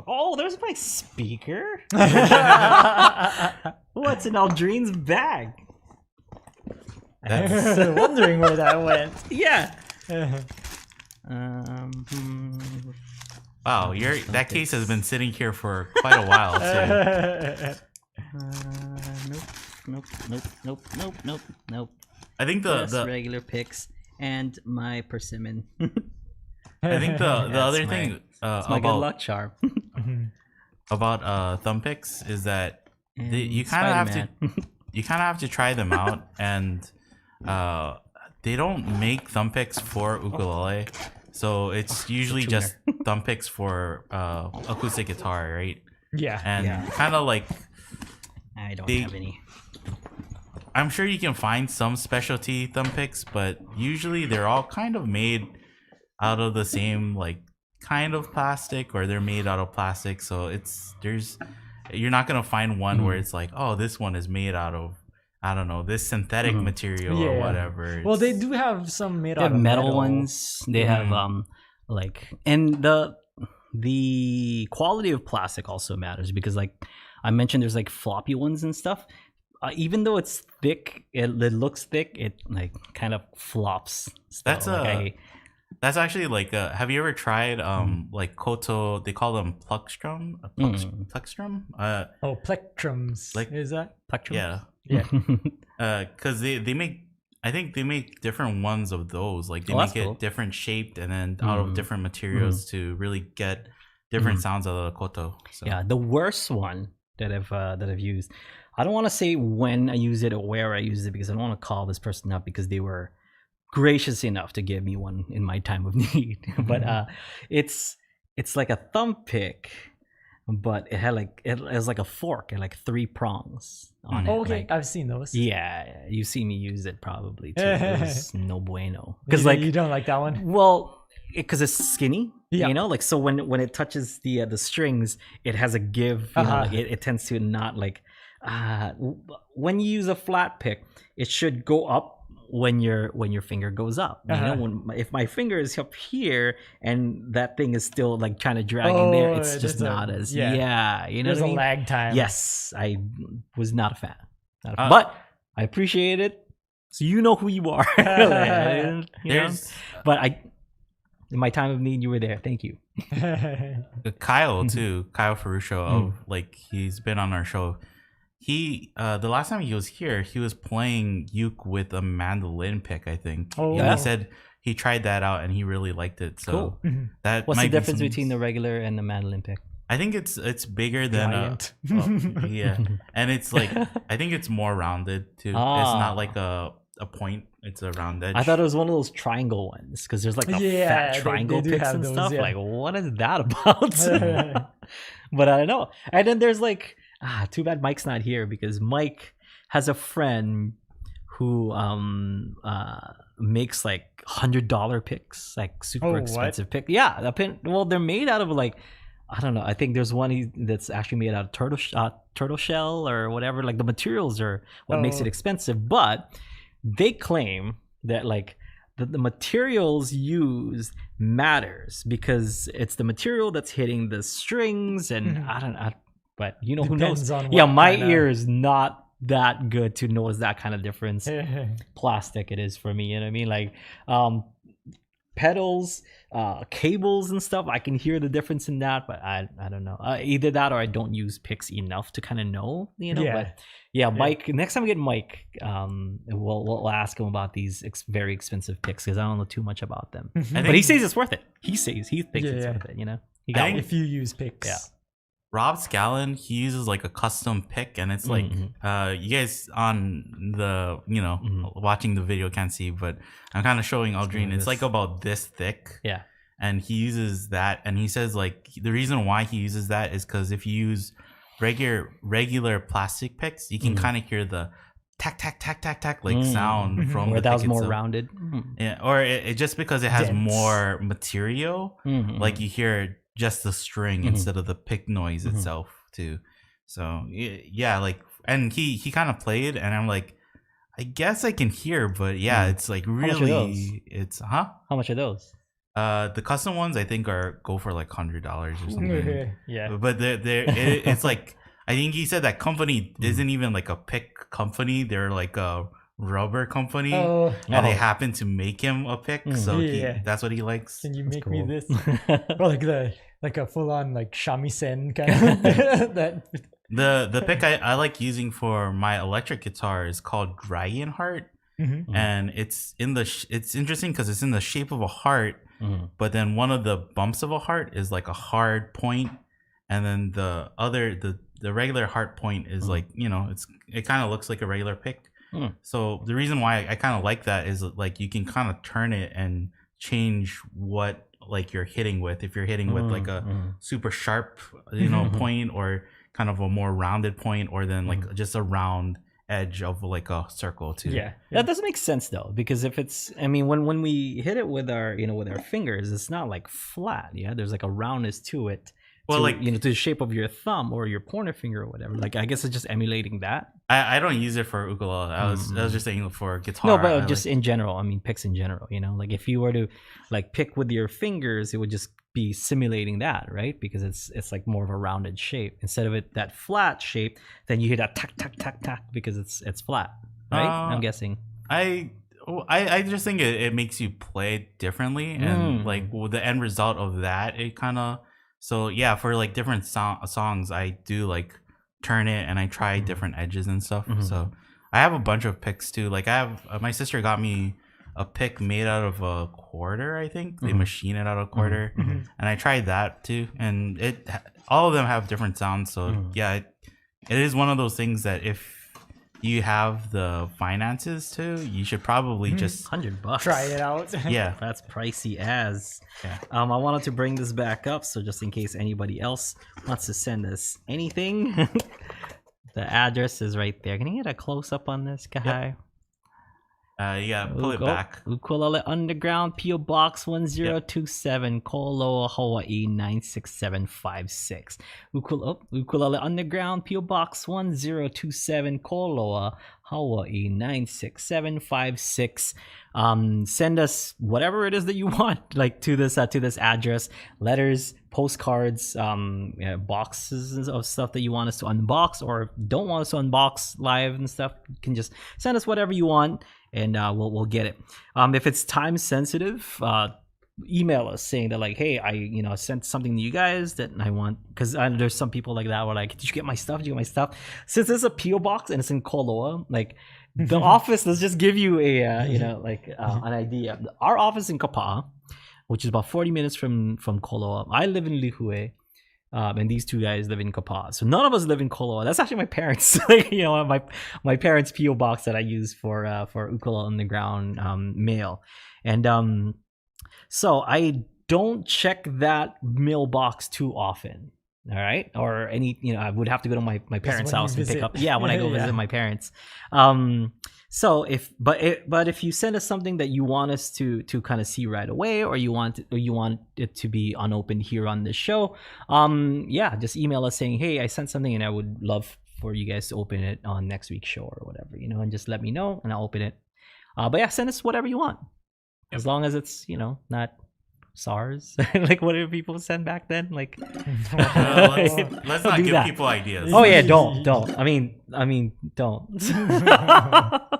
S1: Oh, there's my speaker. What's in Aldrine's bag?
S2: I was wondering where that went.
S1: Yeah.
S3: Wow, that case has been sitting here for quite a while too.
S1: Nope. I think
S3: the
S1: regular picks. and my persimmon.
S3: I think the other thing
S1: it's my good luck charm.
S3: about thumb picks is that you kind of have to try them out, and they don't make thumb picks for ukulele, so it's usually just thumb picks for acoustic guitar, right?
S2: Yeah.
S3: And kind of like
S1: I don't have any.
S3: I'm sure you can find some specialty thumb picks, but usually they're all kind of made out of the same like kind of plastic, or they're made out of plastic. So you're not gonna find one where it's like, oh, this one is made out of, I don't know, this synthetic material or whatever.
S2: Well, they do have some made out of
S1: metal ones. They have like, and the quality of plastic also matters, because like I mentioned, there's like floppy ones and stuff. Even though it's thick, it looks thick, it like kind of flops.
S3: That's actually like have you ever tried like koto, they call them plectrum? Plectrum?
S2: Plectrums.
S3: Like,
S2: is that
S1: plectrum?
S3: Yeah. Cuz they make, I think they make different ones of those. Like they make it different shaped and then out of different materials to really get different sounds out of the koto. So.
S1: Yeah, the worst one that I've used. I don't want to say when I use it or where I use it, because I don't want to call this person up, because they were gracious enough to give me one in my time of need. But it's like a thumb pick, but it has like a fork and like 3 prongs on it.
S2: Okay,
S1: like,
S2: I've seen those.
S1: Yeah, you see me use it probably too. It was no bueno. Because like,
S2: you don't like that one?
S1: Well, because it's skinny.
S2: Yeah.
S1: You know, like, so when it touches the strings, it has a give. You know, like it tends to not like. When you use a flat pick, it should go up when your finger goes up. You know, if my finger is up here and that thing is still like trying to drag in there, it's just not as you know.
S2: There's
S1: what I
S2: a
S1: mean?
S2: lag time.
S1: Yes, I was not a fan. But I appreciate it. So you know who you are. you know? But in my time of need, you were there. Thank you.
S3: Kyle too. Kyle Ferruccio of like, he's been on our show. He the last time he was here, he was playing uke with a mandolin pick, I think. He said he tried that out and he really liked it. So
S1: cool.
S3: That
S1: what's the difference between the regular and the mandolin pick?
S3: I think it's bigger than and it's like, I think it's more rounded too. It's not like a point, it's a round edge.
S1: I thought it was one of those triangle ones, because there's like a fat triangle picks and those, stuff. Like, what is that about? But I don't know. And then there's like, too bad Mike's not here, because Mike has a friend who makes like $100 picks, like super expensive picks. Yeah, well, they're made out of like, I don't know. I think there's one that's actually made out of turtle shell or whatever. Like, the materials are what makes it expensive, but they claim that like the materials used matters, because it's the material that's hitting the strings, and I don't know. But you know,
S2: Depends
S1: who knows?
S2: on
S1: Yeah, my ear is not that good to notice that kind of difference. Plastic it is for me, you know what I mean? Like pedals, cables and stuff, I can hear the difference in that, but I don't know. Either that or I don't use picks enough to kind of know, you know. But Mike, next time we get Mike, we'll ask him about these very expensive picks, because I don't know too much about them. But he says it's worth it. He thinks it's worth it, you know.
S2: If you use picks.
S1: Yeah.
S3: Rob Scallon, he uses like a custom pick, and it's like you guys on the watching the video can't see, but I'm kind of showing Aldrin. It's like about this thick.
S1: Yeah.
S3: And he uses that, and he says like the reason why he uses that is because if you use regular plastic picks, you can kind of hear the tack tack tack tack tack like sound from
S1: where
S3: the
S1: that was
S3: pick
S1: more
S3: itself.
S1: rounded.
S3: Yeah, or it just because it has more material, like you hear just the string instead of the pick noise itself too. So yeah, like, and he kind of played, and I'm like, I guess I can hear, but it's like really, it's
S1: how much are those?
S3: The custom ones I think go for like $100 or something.
S2: Yeah,
S3: but it's like, I think he said that company isn't even like a pick company, they're like a rubber company, and they happen to make him a pick, so that's what he likes.
S2: Can you make me this? Or like a full on like shamisen kind of that.
S3: The pick I like using for my electric guitar is called Dragonheart. and it's in the it's interesting because it's in the shape of a heart, but then one of the bumps of a heart is like a hard point, and then the regular heart point is like, you know, it kind of looks like a regular pick. So the reason why I kind of like that is like you can kind of turn it and change what like you're hitting with. If you're hitting with like a super sharp, you know, point, or kind of a more rounded point, or then like just a round edge of like a circle too.
S1: Yeah, that doesn't make sense though, because if it's, I mean, when we hit it with our, you know, with our fingers, it's not like flat. Yeah, there's like a roundness to it.
S3: Well,
S1: to,
S3: like,
S1: you know, to the shape of your thumb or your pointer finger or whatever. Like, I guess it's just emulating that.
S3: I don't use it for ukulele. I was just saying for guitar.
S1: No, but just in general. I mean, picks in general. You know, like if you were to like pick with your fingers, it would just be simulating that, right? Because it's like more of a rounded shape instead of it that flat shape. Then you hear that tack tack tack tack because it's flat, right? I'm guessing.
S3: I just think it makes you play differently, and like with the end result of that, it kind of. So yeah, for like different songs, I do like turn it and I try different edges and stuff. So I have a bunch of picks too. Like I have my sister got me a pick made out of a quarter. I think they machine it out of a quarter, and I tried that too. And all of them have different sounds. So yeah, it is one of those things that if you have the finances to, you should probably just
S1: $100.
S2: Try it out.
S3: Yeah,
S1: that's pricey as.
S3: Yeah.
S1: I wanted to bring this back up, so just in case anybody else wants to send us anything, the address is right there. Can you get a close up on this guy?
S3: Yep. Yeah, pull it back.
S1: Ukulele Underground, P.O. Box 1027, Koloa, Hawaii 96756. Ukulele Underground, P.O. Box 1027, Koloa, Hawaii 96756. Send us whatever it is that you want, like to this address, letters, postcards, boxes of stuff that you want us to unbox or don't want us to unbox live and stuff. You can just send us whatever you want, and we'll get it. If it's time sensitive, email us saying that like, hey, I sent something to you guys that I want, because there's some people like that were like, did you get my stuff? Since it's a PO box and it's in Koloa, like the office, let's just give you a an idea. Our office in Kapa'a, which is about 40 minutes from Koloa. I live in Lihue, and these two guys live in Kapa'a. So none of us live in Koloa. That's actually my parents. My parents' PO box that I use for Ukulele Underground mail, and so I don't check that mailbox too often. All right, or any, I would have to go to my parents' house and pick up. Yeah, when I go visit my parents. So if you send us something that you want us to kind of see right away, or you want it to be unopened here on the show, just email us saying, hey, I sent something and I would love for you guys to open it on next week's show or whatever, and just let me know and I'll open it. But yeah, send us whatever you want, as long as it's not SARS. Like what did people send back then? Like
S3: let's not give people ideas.
S1: Oh yeah, don't. I mean, don't.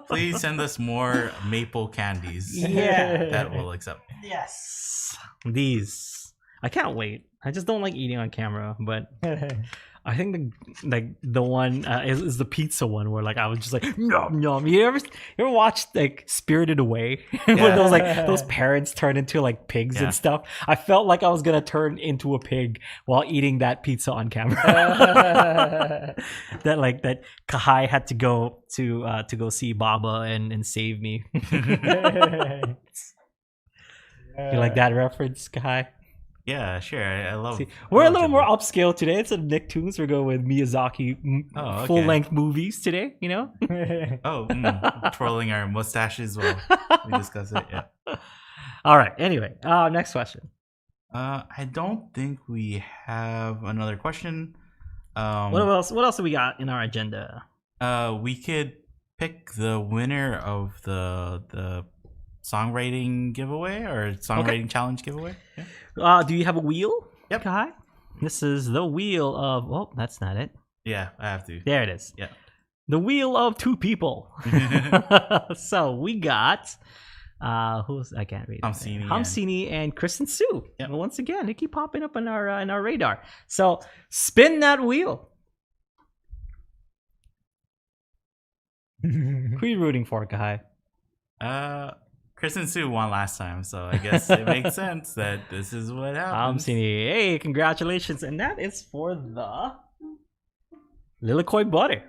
S3: Please send us more maple candies.
S1: Yeah,
S3: that we'll accept.
S1: Yes, these. I can't wait. I just don't like eating on camera, but I think the one is the pizza one where like I was just like nom nom. You ever watched like Spirited Away when those parents turn into like pigs and stuff? I felt like I was gonna turn into a pig while eating that pizza on camera. that Kahai had to go to go see Baba and save me. You like that reference, Kahai?
S3: Yeah, sure. I love.
S1: We're a little more upscale today. It's a Nicktoons. We're going with Miyazaki full-length movies today.
S3: Twirling our mustaches while we discuss it. Yeah.
S1: All right. Anyway, next question.
S3: I don't think we have another question.
S1: What else? What else do we got in our agenda?
S3: We could pick the winner of the songwriting giveaway or songwriting challenge giveaway. Yeah.
S1: Do you have a wheel?
S3: Yep.
S1: Kai? This is the wheel of. Oh, that's not it.
S3: Yeah, I have to.
S1: There it is.
S3: Yeah.
S1: The wheel of two people. So we got. Who's I can't read. Hamsini and Kristen Sue.
S3: Yep.
S1: Once again, they keep popping up on our radar. So spin that wheel. Who are you rooting for, Kai?
S3: Chris and Sue won last time, so I guess it makes sense that this is what happens.
S1: Hey, congratulations. And that is for the Lilikoi butter.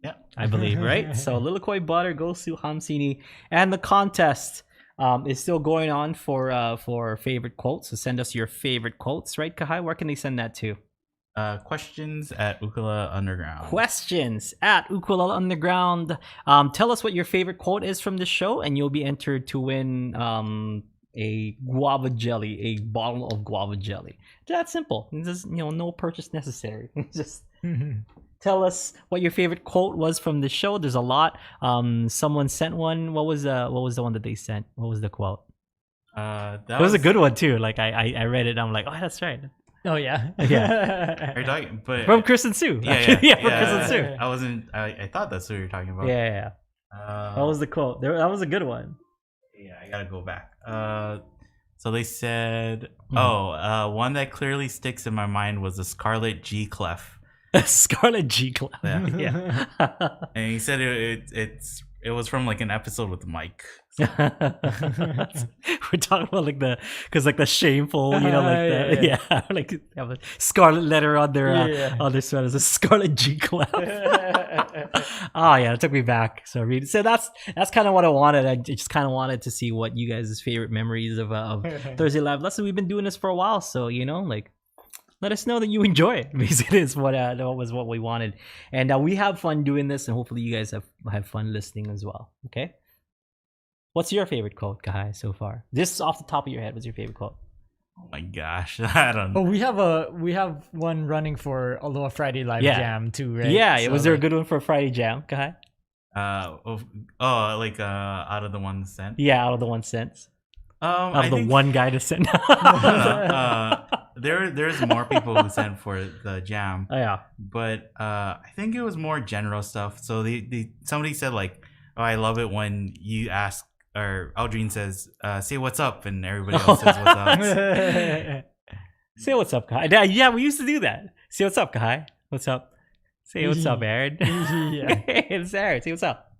S3: Yeah.
S1: I believe, right? So Lilikoi butter goes to Hamsini. And the contest is still going on for favorite quotes. So send us your favorite quotes, right, Kahai? Where can they send that to?
S3: Questions at Ukulele Underground.
S1: Questions at Ukulele Underground. Tell us what your favorite quote is from the show, and you'll be entered to win a guava jelly, a bottle of guava jelly. That's simple. It's just, no purchase necessary. Just tell us what your favorite quote was from the show. There's a lot. Someone sent one. What was the one that they sent? What was the quote? That was a good one too. Like I read it and I'm like, oh, that's right.
S2: Oh yeah.
S1: Yeah.
S3: Are you talking, but
S1: from Chris and Sue.
S3: Yeah,
S1: from Chris and Sue.
S3: I wasn't. I thought that's what you were talking about.
S1: Yeah. What was the quote? That was a good one.
S3: Yeah, I gotta go back. So they said, one that clearly sticks in my mind was the Scarlet G clef.
S1: Scarlet G clef.
S3: Yeah. And he said it was from like an episode with Mike. So.
S1: We're talking about the shameful, like have a scarlet letter on their sweaters, a Scarlet G clef. Oh yeah, it took me back. So that's kind of what I wanted. I just kind of wanted to see what you guys' favorite memories of Thursday Live Lesson. We've been doing this for a while, so let us know that you enjoy it. Basically, is what we wanted, and we have fun doing this, and hopefully you guys have fun listening as well. Okay. What's your favorite quote, Kahai, so far? Just off the top of your head, what's your favorite quote?
S3: Oh my gosh, I don't know.
S2: Oh, we have one running for Aloha Friday Live Jam too, right?
S1: Yeah, so was there a good one for Friday Jam, Kahai?
S3: Out of the one cent.
S1: Yeah, out of the 1 cent. One guy to send.
S3: There's more people who sent for the jam.
S1: Oh yeah,
S3: but I think it was more general stuff. So somebody said like, oh, I love it when you ask. Or Aldrin says, say what's up, and everybody else says what's up.
S1: Say what's up, Kahai. Yeah, we used to do that. Say what's up, Kahai. What's up? Say what's up, Aaron.
S2: Yeah.
S1: It's Aaron. Say what's up.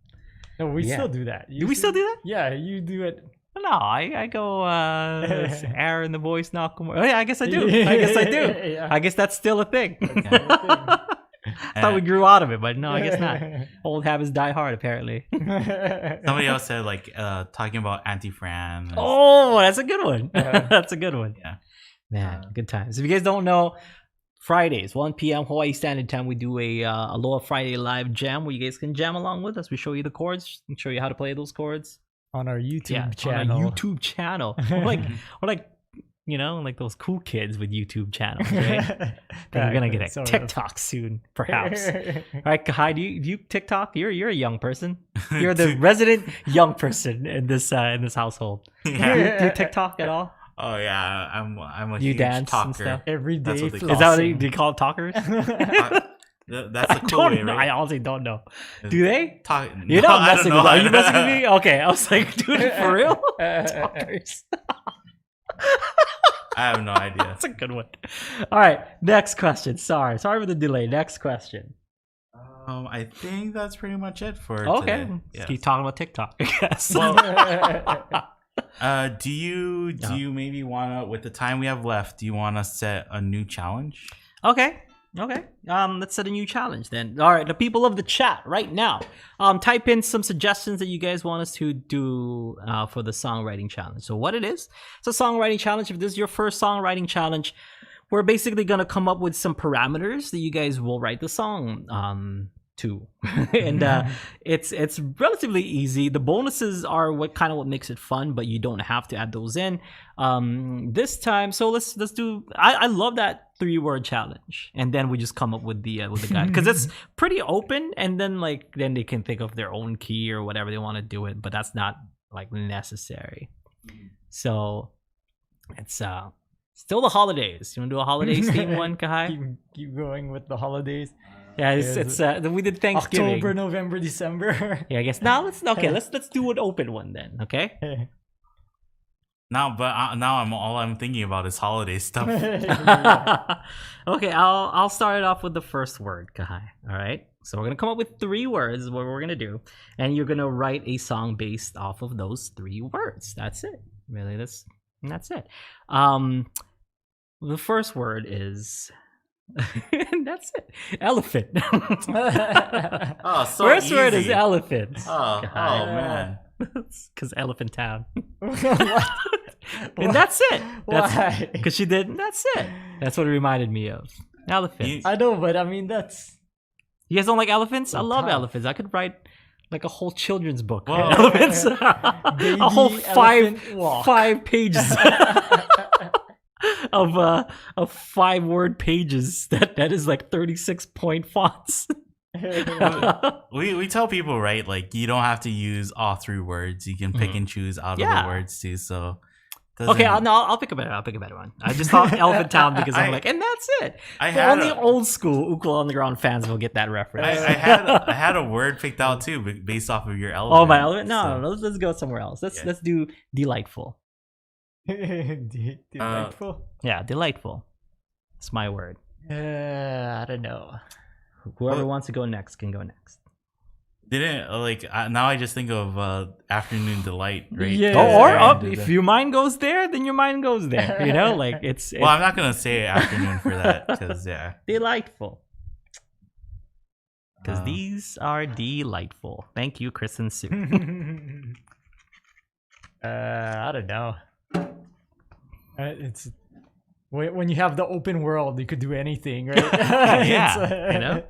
S2: No, we still do that.
S1: Do we still do that?
S2: Yeah, you do it.
S1: No, I go Aaron, the voice, Nakamura. Oh yeah, I guess I do. Yeah. I guess that's still a thing. I thought we grew out of it, but no, I guess not. Old habits die hard, apparently.
S3: Somebody else said like talking about Auntie Fran.
S1: Oh, that's a good one. That's a good one.
S3: Yeah,
S1: man, good times. If you guys don't know, Fridays, 1 p.m. Hawaii Standard Time, we do a Aloha Friday Live Jam where you guys can jam along with us. We show you the chords and show you how to play those chords
S2: on our YouTube channel.
S1: On our YouTube channel. we're like those cool kids with YouTube channels, right? We're gonna get a TikTok soon, perhaps. All right, Kahai, do you TikTok? You're a young person. You're the resident young person in this household.
S3: Yeah.
S1: Do you TikTok at all?
S3: Oh yeah, I'm a
S1: you
S3: huge
S1: dance
S3: talker.
S1: And stuff?
S2: Every day.
S3: Is
S1: that what do you call it, talkers?
S3: That's the cool way, right?
S1: I honestly don't know. Do they?
S3: You're
S1: not messing with me. Are you messing with me? Okay, I was like, dude, for real? Talkers.
S3: I have no idea.
S1: That's a good one. All right, next question. Sorry for the delay. Next question.
S3: I think that's pretty much it for
S1: today.
S3: Yes.
S1: Let's keep talking about TikTok, I guess.
S3: Well, do you maybe wanna, with the time we have left, do you wanna set a new challenge?
S1: Okay. Let's set a new challenge then. All right, the people of the chat right now, type in some suggestions that you guys want us to do for the songwriting challenge. So what it is, it's a songwriting challenge. If this is your first songwriting challenge, we're basically gonna come up with some parameters that you guys will write the song to, and it's relatively easy. The bonuses are what makes it fun, but you don't have to add those in this time. So let's do. I love that 3-word challenge, and then we just come up with the guide, because it's pretty open, and then they can think of their own key or whatever they want to do it, but that's not necessary. So it's still the holidays. You want to do a holidays theme one, Kahai?
S2: Keep going with the holidays.
S1: Yeah, it's we did Thanksgiving.
S2: October, November, December.
S1: Yeah, I guess now let's do an open one then. Okay.
S3: Now, but now I'm thinking about is holiday stuff.
S1: Okay, I'll start it off with the first word, Kahai. All right. So we're gonna come up with 3 words. Is what we're gonna do, and you're gonna write a song based off of those 3 words. That's it. Really, that's it. The first word is. That's it. Elephant.
S3: Oh, so
S1: first
S3: easy.
S1: word is elephant.
S3: Oh man.
S1: Because Elephant Town. And that's it.
S2: Why?
S1: Because she did. That's it. That's what it reminded me of. Elephants.
S2: I know, but I mean that's.
S1: You guys don't like elephants? I love
S2: tough.
S1: elephants. I could write like a whole children's book.
S3: Whoa.
S1: on elephants. A whole
S2: elephant walk.
S1: 5 pages of 5-word pages. That is like 36-point fonts.
S3: We tell people, right, like you don't have to use all 3 words. You can pick and choose out of the words too. So
S1: okay, I'll pick a better one. I just thought Elephant Town because I'm like, and that's it. Only old school Ukulele Underground fans will get that reference.
S3: I had a word picked out too, based off of your elephant.
S1: Oh, my elephant? No, let's go somewhere else. Let's do delightful.
S2: Delightful.
S1: Yeah, delightful. It's my word.
S2: I don't know.
S1: Whoever wants to go next can go next.
S3: Now I just think of afternoon delight, right?
S2: Yeah.
S1: If your mind goes there, then your mind goes there. You know, like it's.
S3: Well, I'm not gonna say afternoon for that because
S1: delightful. Because these are delightful. Thank you, Chris and Sue.
S2: I don't know. It's when you have the open world, you could do anything, right?
S1: Yeah, you know.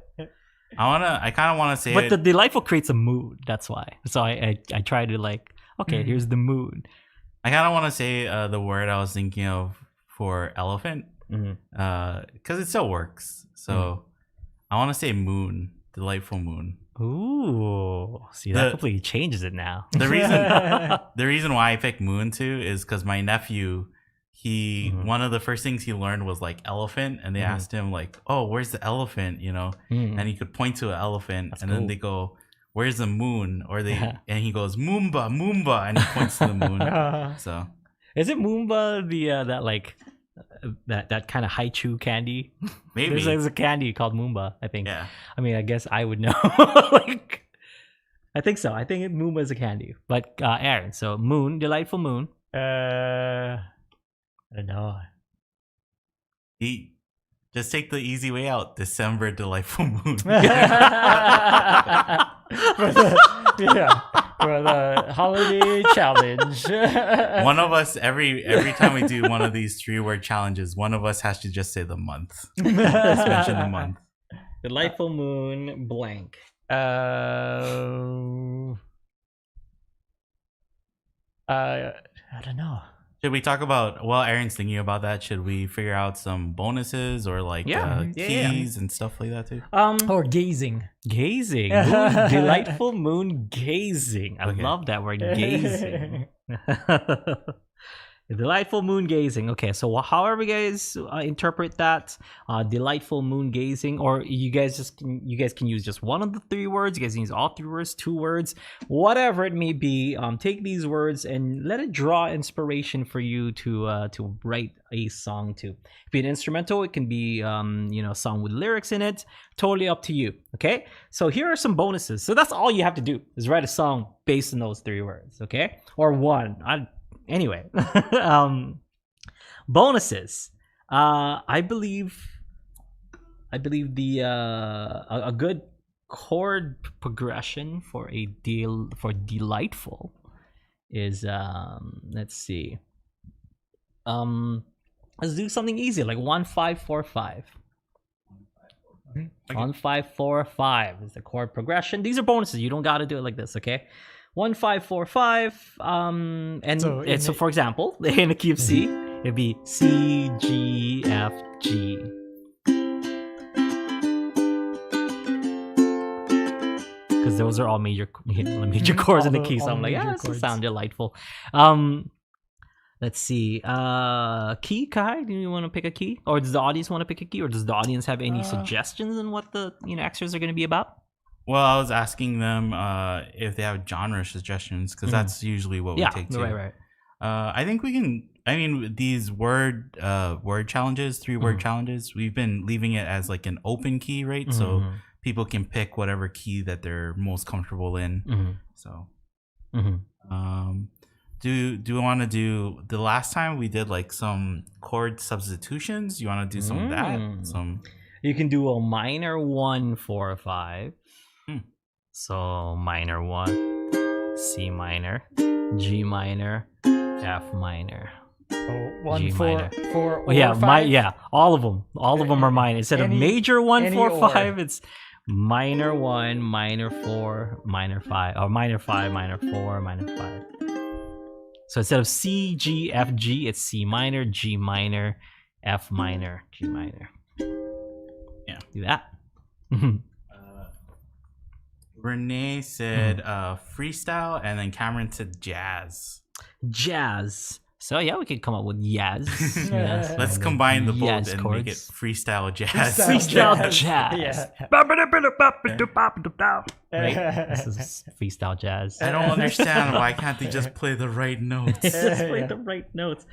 S3: I kind of want to say
S1: but the delightful creates a mood. That's why. So I try to like, okay, here's the mood.
S3: I kind of want to say the word I was thinking of for elephant because it still works. So I want to say moon, delightful moon.
S1: Ooh, see, that completely changes it now.
S3: The reason why I picked moon too is because my nephew, one of the first things he learned was like elephant, and they asked him like, oh, where's the elephant, you know? And he could point to an elephant. That's cool. Then they go, where's the moon? Or and he goes, Moomba, and he points to the moon. So
S1: is it Moomba that like that kind of haichu candy?
S3: Maybe
S1: there's a candy called Moomba, I think.
S3: Yeah,
S1: I mean, I guess I would know. Like, I think so. I think Moomba is a candy. But Aaron, so moon, delightful moon.
S2: I don't know.
S3: Just take the easy way out. December, delightful moon.
S2: For the holiday challenge.
S3: One of us every time we do one of these 3-word challenges, one of us has to just say the month. Just mention the month.
S1: Delightful moon blank.
S2: I don't know.
S3: Should we talk about, while Aaron's thinking about that, should we figure out some bonuses or like keys and stuff like that too?
S2: Or gazing.
S1: Gazing. Moon, delightful moon gazing. I love that word, gazing. Delightful moon gazing. Okay, so however you guys interpret that, delightful moon gazing, or you guys can use just one of the 3 words. You guys can use all 3 words, 2 words, whatever it may be. Take these words and let it draw inspiration for you to write a song to. It can be an instrumental. It can be a song with lyrics in it. Totally up to you. Okay, so here are some bonuses. So that's all you have to do is write a song based on those 3 words. Okay, or one. Anyway, bonuses. I believe the a good chord progression for delightful is let's see. Let's do something easy like 1-5-4-5. 1-5-4-5 is the chord progression. These are bonuses. You don't got to do it like this, okay? 1-5-4-5. So for example, in the key of C, it'd be C, G, F, G. Because those are all major chords in the key. So I'm like, this will sound delightful. Let's see. Key, Kai, do you want to pick a key? Or does the audience want to pick a key? Or does the audience have any suggestions on what the extras are going to be about?
S3: Well, I was asking them if they have genre suggestions, because that's usually what we take too.
S1: Right.
S3: I think we can. I mean, these word challenges, 3-word challenges, we've been leaving it as like an open key, right? So people can pick whatever key that they're most comfortable in. So, do we want to do the last time we did like some chord substitutions? You want to do some of that?
S1: You can do a minor 1, 4, 5. So minor 1, C minor, G minor, F minor.
S2: Oh, 1,
S1: G
S2: 4,
S1: minor.
S2: 4,
S1: Well, yeah,
S2: 5?
S1: All of them. All of them are minor. Instead of major 1, 4, 5, it's minor 1, minor 4, minor 5, or minor 5, minor 4, minor 5. So instead of C, G, F, G, it's C minor, G minor, F minor, G minor. Yeah, do that.
S3: Renee said freestyle, and then Cameron said jazz.
S1: Jazz. So yeah, we could come up with Yaz. Yes.
S3: Let's combine the both and
S1: chords.
S3: make it freestyle jazz.
S1: Freestyle jazz.
S2: Yeah.
S1: Right? This is freestyle jazz.
S3: I don't understand why can't they just play the right notes?
S1: Just play the right notes.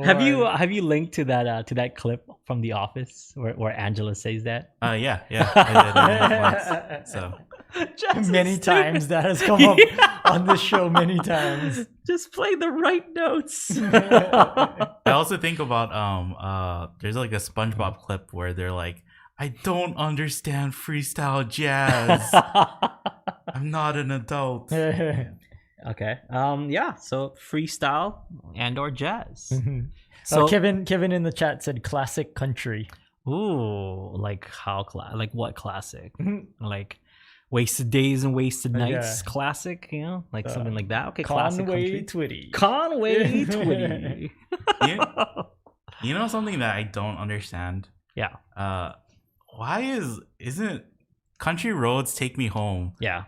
S1: Have you linked to that clip from The Office where Angela says that?
S3: Yeah, I did once. So
S2: many times that has come up on the show many times.
S1: Just play the right notes.
S3: I also think about there's like a SpongeBob clip where they're like, I don't understand freestyle jazz. I'm not an adult.
S1: Okay. Yeah. So freestyle and or jazz.
S2: So Kevin in the chat said classic country.
S1: Ooh, like like what classic? Like Wasted Days and Wasted Nights classic, you know, like something like that. Okay, classic country. Conway Twitty.
S3: You know something that I don't understand?
S1: Yeah.
S3: Why isn't Country Roads Take Me Home?
S1: Yeah.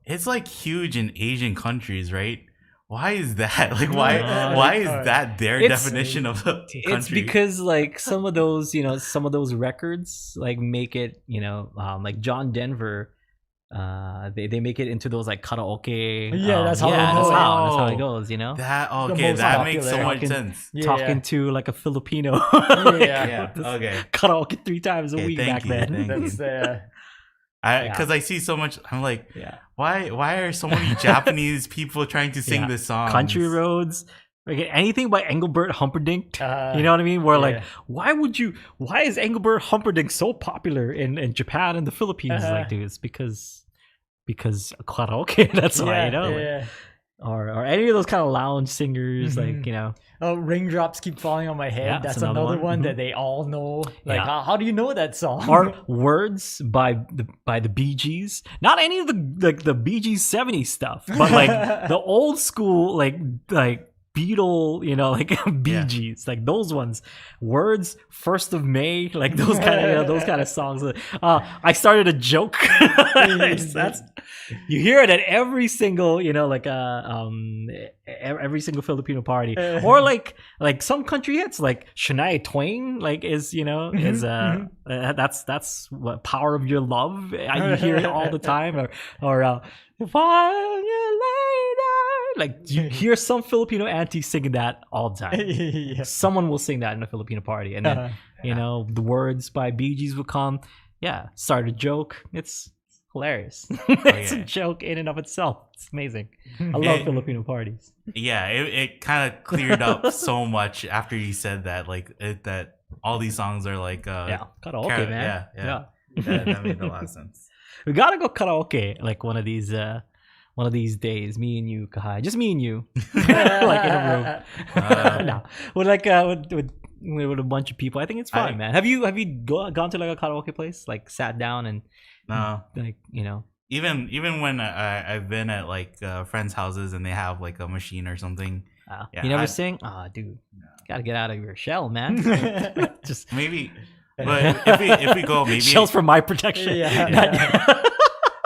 S3: It's like huge in Asian countries, right? Why is that? Like, why is that their definition of a country?
S1: It's because like some of those records like make it, like John Denver, they make it into those like karaoke.
S2: That's how
S1: it goes, you know.
S3: That makes so much sense.
S1: Talking to like a Filipino.
S3: Okay.
S1: Karaoke 3 times a week back then.
S2: That's
S3: because I see so much. I'm like, why are so many Japanese people trying to sing this song?
S1: Country Roads, like anything by Engelbert Humperdinck. You know what I mean? Where like, why is Engelbert Humperdinck so popular in Japan and the Philippines? Like, dude, it's because karaoke. That's why, you know. Like, or any of those kind of lounge singers, like, you know.
S2: Oh, Raindrops Keep Falling on My Head. That's another one that they all know. Like, how do you know that song?
S1: Or Words by the Bee Gees. Not any of the Bee Gees 70s stuff, but like the old school like Beatle, you know, like Bee Gees, like those ones. Words, 1st of May, like those kind of songs. I started a joke. You hear it at every single, you know, like every single Filipino party, or like some country hits, like Shania Twain, like is that's what Power of Your Love. You hear it all the time, or if I like you hear some Filipino auntie singing that all the time. Someone will sing that in a Filipino party, and then you know the Words by Bee Gees will come. Start a joke. It's hilarious. It's a joke in and of itself. It's amazing. I love Filipino parties.
S3: It kind of cleared up so much after you said that, like that all these songs are like
S1: karaoke, man.
S3: That made a lot of sense.
S1: We gotta go karaoke like one of these days. Me and you, Kahai. Just me and you, like in a room. No, with a bunch of people. I think it's fun, man. Have you gone to like a karaoke place, like sat down and like, you know?
S3: Even when I've been at like friends' houses and they have like a machine or something.
S1: You never sing? Dude, gotta get out of your shell, man. Just
S3: maybe. But if we go, maybe
S1: shells for my protection.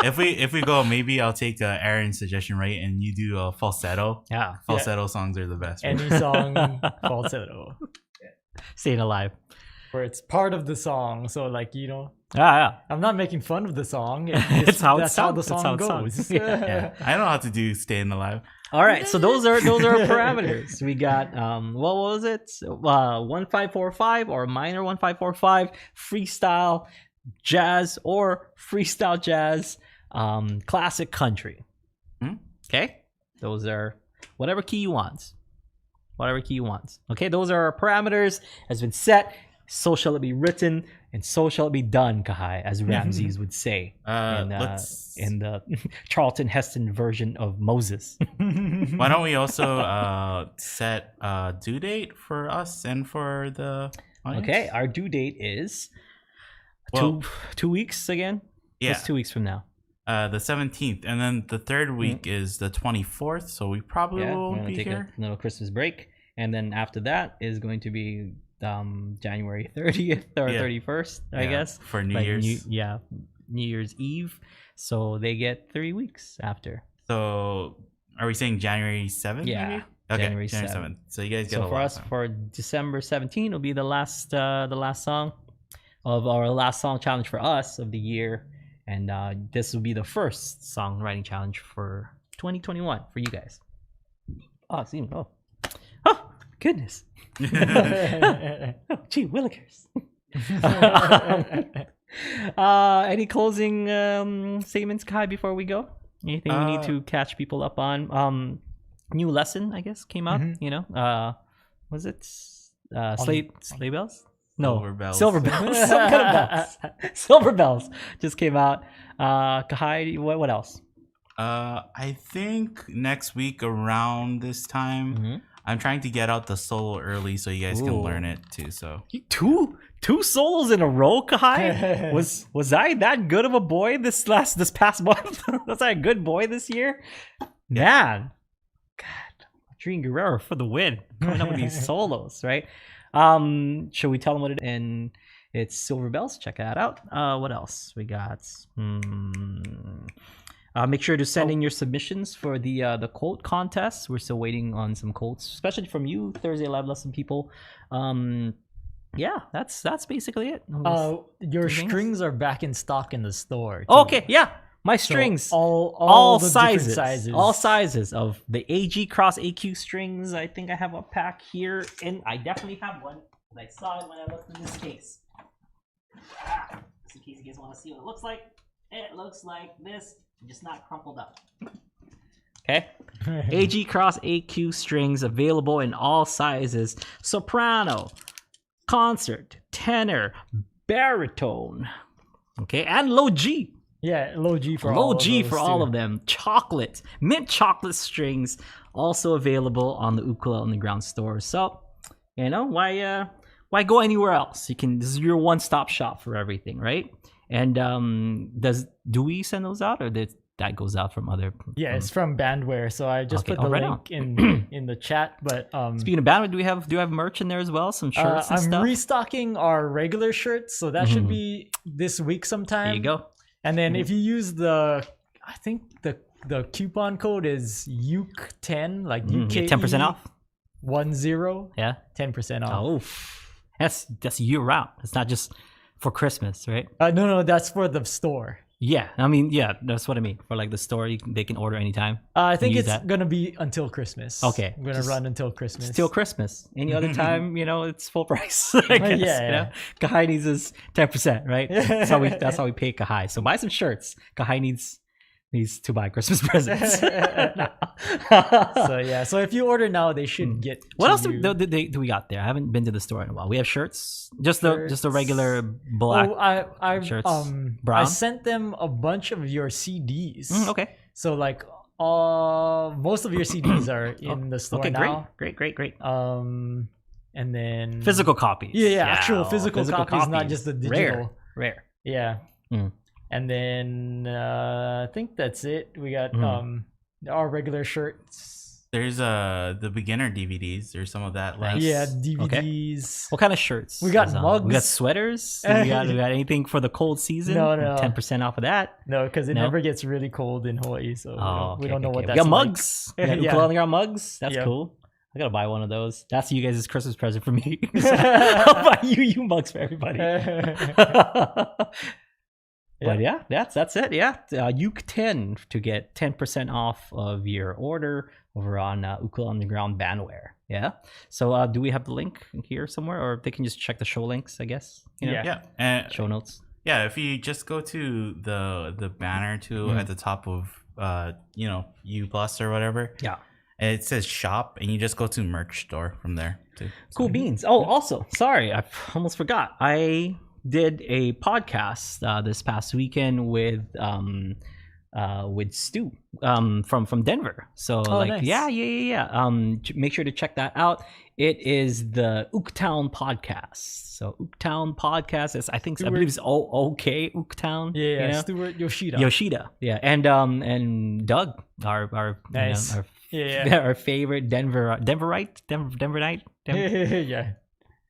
S3: If we go, maybe I'll take Aaron's suggestion, right? And you do a falsetto. Falsetto songs are the best.
S2: Any song falsetto.
S1: Staying alive.
S2: where it's part of the song. So like
S1: Yeah.
S2: I'm not making fun of the song.
S1: That's how
S2: the song goes.
S3: Yeah. I know how to do Staying Alive.
S1: All right, so those are our parameters. We got what was it? 1545 or minor 1545, freestyle jazz or freestyle jazz, classic country. Okay, those are whatever key you want. Okay, those are our parameters. Has been set. So shall it be written, and so shall it be done, Kahai, as Ramses would say in the Charlton Heston version of Moses.
S3: Why don't we also set a due date for us and for the audience?
S1: Okay, our due date is 2 weeks again.
S3: Yeah,
S1: it's 2 weeks from now.
S3: The 17th, and then the third week is the 24th. So we probably won't be here.
S1: A little Christmas break, and then after that is going to be January 30th or 31st, I guess,
S3: for New Year's.
S1: New Year's Eve. So they get 3 weeks after.
S3: So are we saying January 7th?
S1: Yeah.
S3: Maybe? Okay,
S1: January 7th.
S3: So you guys get
S1: so for us for December 17th will be the last song of our last song challenge for us of the year, and this will be the first songwriting challenge for 2021 for you guys. Oh, goodness. Oh, gee willikers. Any closing statements, Kai, before we go? Anything we need to catch people up on? New lesson, I guess, came out. Was it sleigh bells? No, silver bells. Some kind of bells. Silver bells just came out. Kahai, what else?
S3: I think next week around this time, I'm trying to get out the solo early so you guys can learn it too. So
S1: two solos in a row, Kahai? was I that good of a boy this past month? Was I a good boy this year? Man, God, Adrian Guerrero for the win. Coming up with these solos, right? Should we tell them what it is? And it's Silver Bells. Check that out. What else we got? Make sure to send in your submissions for the quote contest. We're still waiting on some quotes, especially from you Thursday Live Lesson people. Yeah, that's basically it.
S2: Your strings are back in stock in the store too.
S1: Okay, yeah. My strings,
S2: so all sizes,
S1: all sizes of the AG Cross AQ strings. I think I have a pack here, and I definitely have one. I saw it when I looked in this case. Just in case you guys want to see what it looks like. It looks like this, just not crumpled up. Okay. AG Cross AQ strings available in all sizes: soprano, concert, tenor, baritone. Okay, and low G.
S2: Yeah, low G for
S1: all of them. Chocolate, mint chocolate strings, also available on the Ukulele Underground store. So, why go anywhere else? This is your one-stop shop for everything, right? And do we send those out, or that goes out from other?
S2: Yeah, it's from Bandware. So I just put the link in the chat. But
S1: speaking of Bandware, do you have merch in there as well? Some shirts and stuff.
S2: I'm restocking our regular shirts, so that should be this week sometime.
S1: There you go.
S2: And then if you use I think the coupon code is Uke10, like UKE
S1: 10% off.
S2: 10.
S1: Yeah,
S2: 10% off.
S1: Oh, that's year round. It's not just for Christmas, right?
S2: No, that's for the store.
S1: Yeah, I mean, yeah, that's what I mean. For like the store, they can order anytime.
S2: I think it's gonna be until Christmas.
S1: Okay,
S2: we're gonna run until Christmas.
S1: Till Christmas. Any other time, it's full price. I guess,
S2: yeah.
S1: Kahai needs his 10%, right? That's how we pay Kahai. So buy some shirts. Kahai needs to buy Christmas presents.
S2: So if you order now, they should get.
S1: What else do we got there? I haven't been to the store in a while. We have shirts, just the regular black shirts. Brown.
S2: I sent them a bunch of your CDs.
S1: Okay.
S2: So like most of your CDs are in the store now.
S1: Great.
S2: And then
S1: physical copies.
S2: Yeah, actual physical copies, not just the digital.
S1: Rare.
S2: Yeah. And then I think that's it. We got our regular shirts.
S3: There's the beginner DVDs. There's some of that left.
S2: Yeah, DVDs.
S1: Okay. What kind of shirts?
S2: We got mugs.
S1: We got sweaters. we got anything for the cold season?
S2: No.
S1: 10% off of that.
S2: No, because it never gets really cold in Hawaii, so we don't know what that's
S1: like. We got mugs. We got Ukulele Underground mugs. That's cool. I gotta buy one of those. That's you guys' Christmas present for me. I'll buy you mugs for everybody. But yeah, that's it. Yeah, Uke 10 to get 10% off of your order over on Ukulele Underground bandware. Yeah. So do we have the link here somewhere, or they can just check the show links? I guess.
S3: And
S1: show notes.
S3: Yeah, if you just go to the banner too at the top of U Plus or whatever.
S1: Yeah.
S3: And it says shop, and you just go to merch store from there too.
S1: Cool beans. Oh, also, sorry, I almost forgot. I did a podcast this past weekend with Stu from Denver. So nice. Yeah. Make sure to check that out. It is the Uketown podcast. So Uketown podcast. I believe it's OK Uketown.
S2: Yeah. Stuart
S1: Yoshida. Yeah, and Doug, our
S2: nice.
S1: Our favorite Denverite.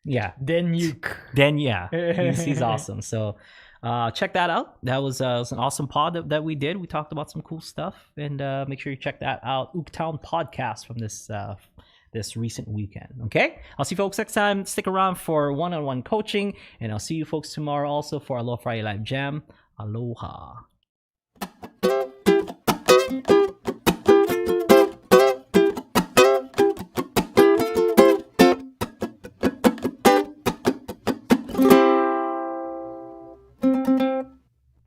S1: Yeah.
S2: Den Uke.
S1: He's awesome. So check that out. That was an awesome pod that we did. We talked about some cool stuff, and make sure you check that out. Uketown podcast from this recent weekend. Okay, I'll see you folks next time. Stick around for one-on-one coaching, and I'll see you folks tomorrow also for Aloha Friday Live Jam. Aloha.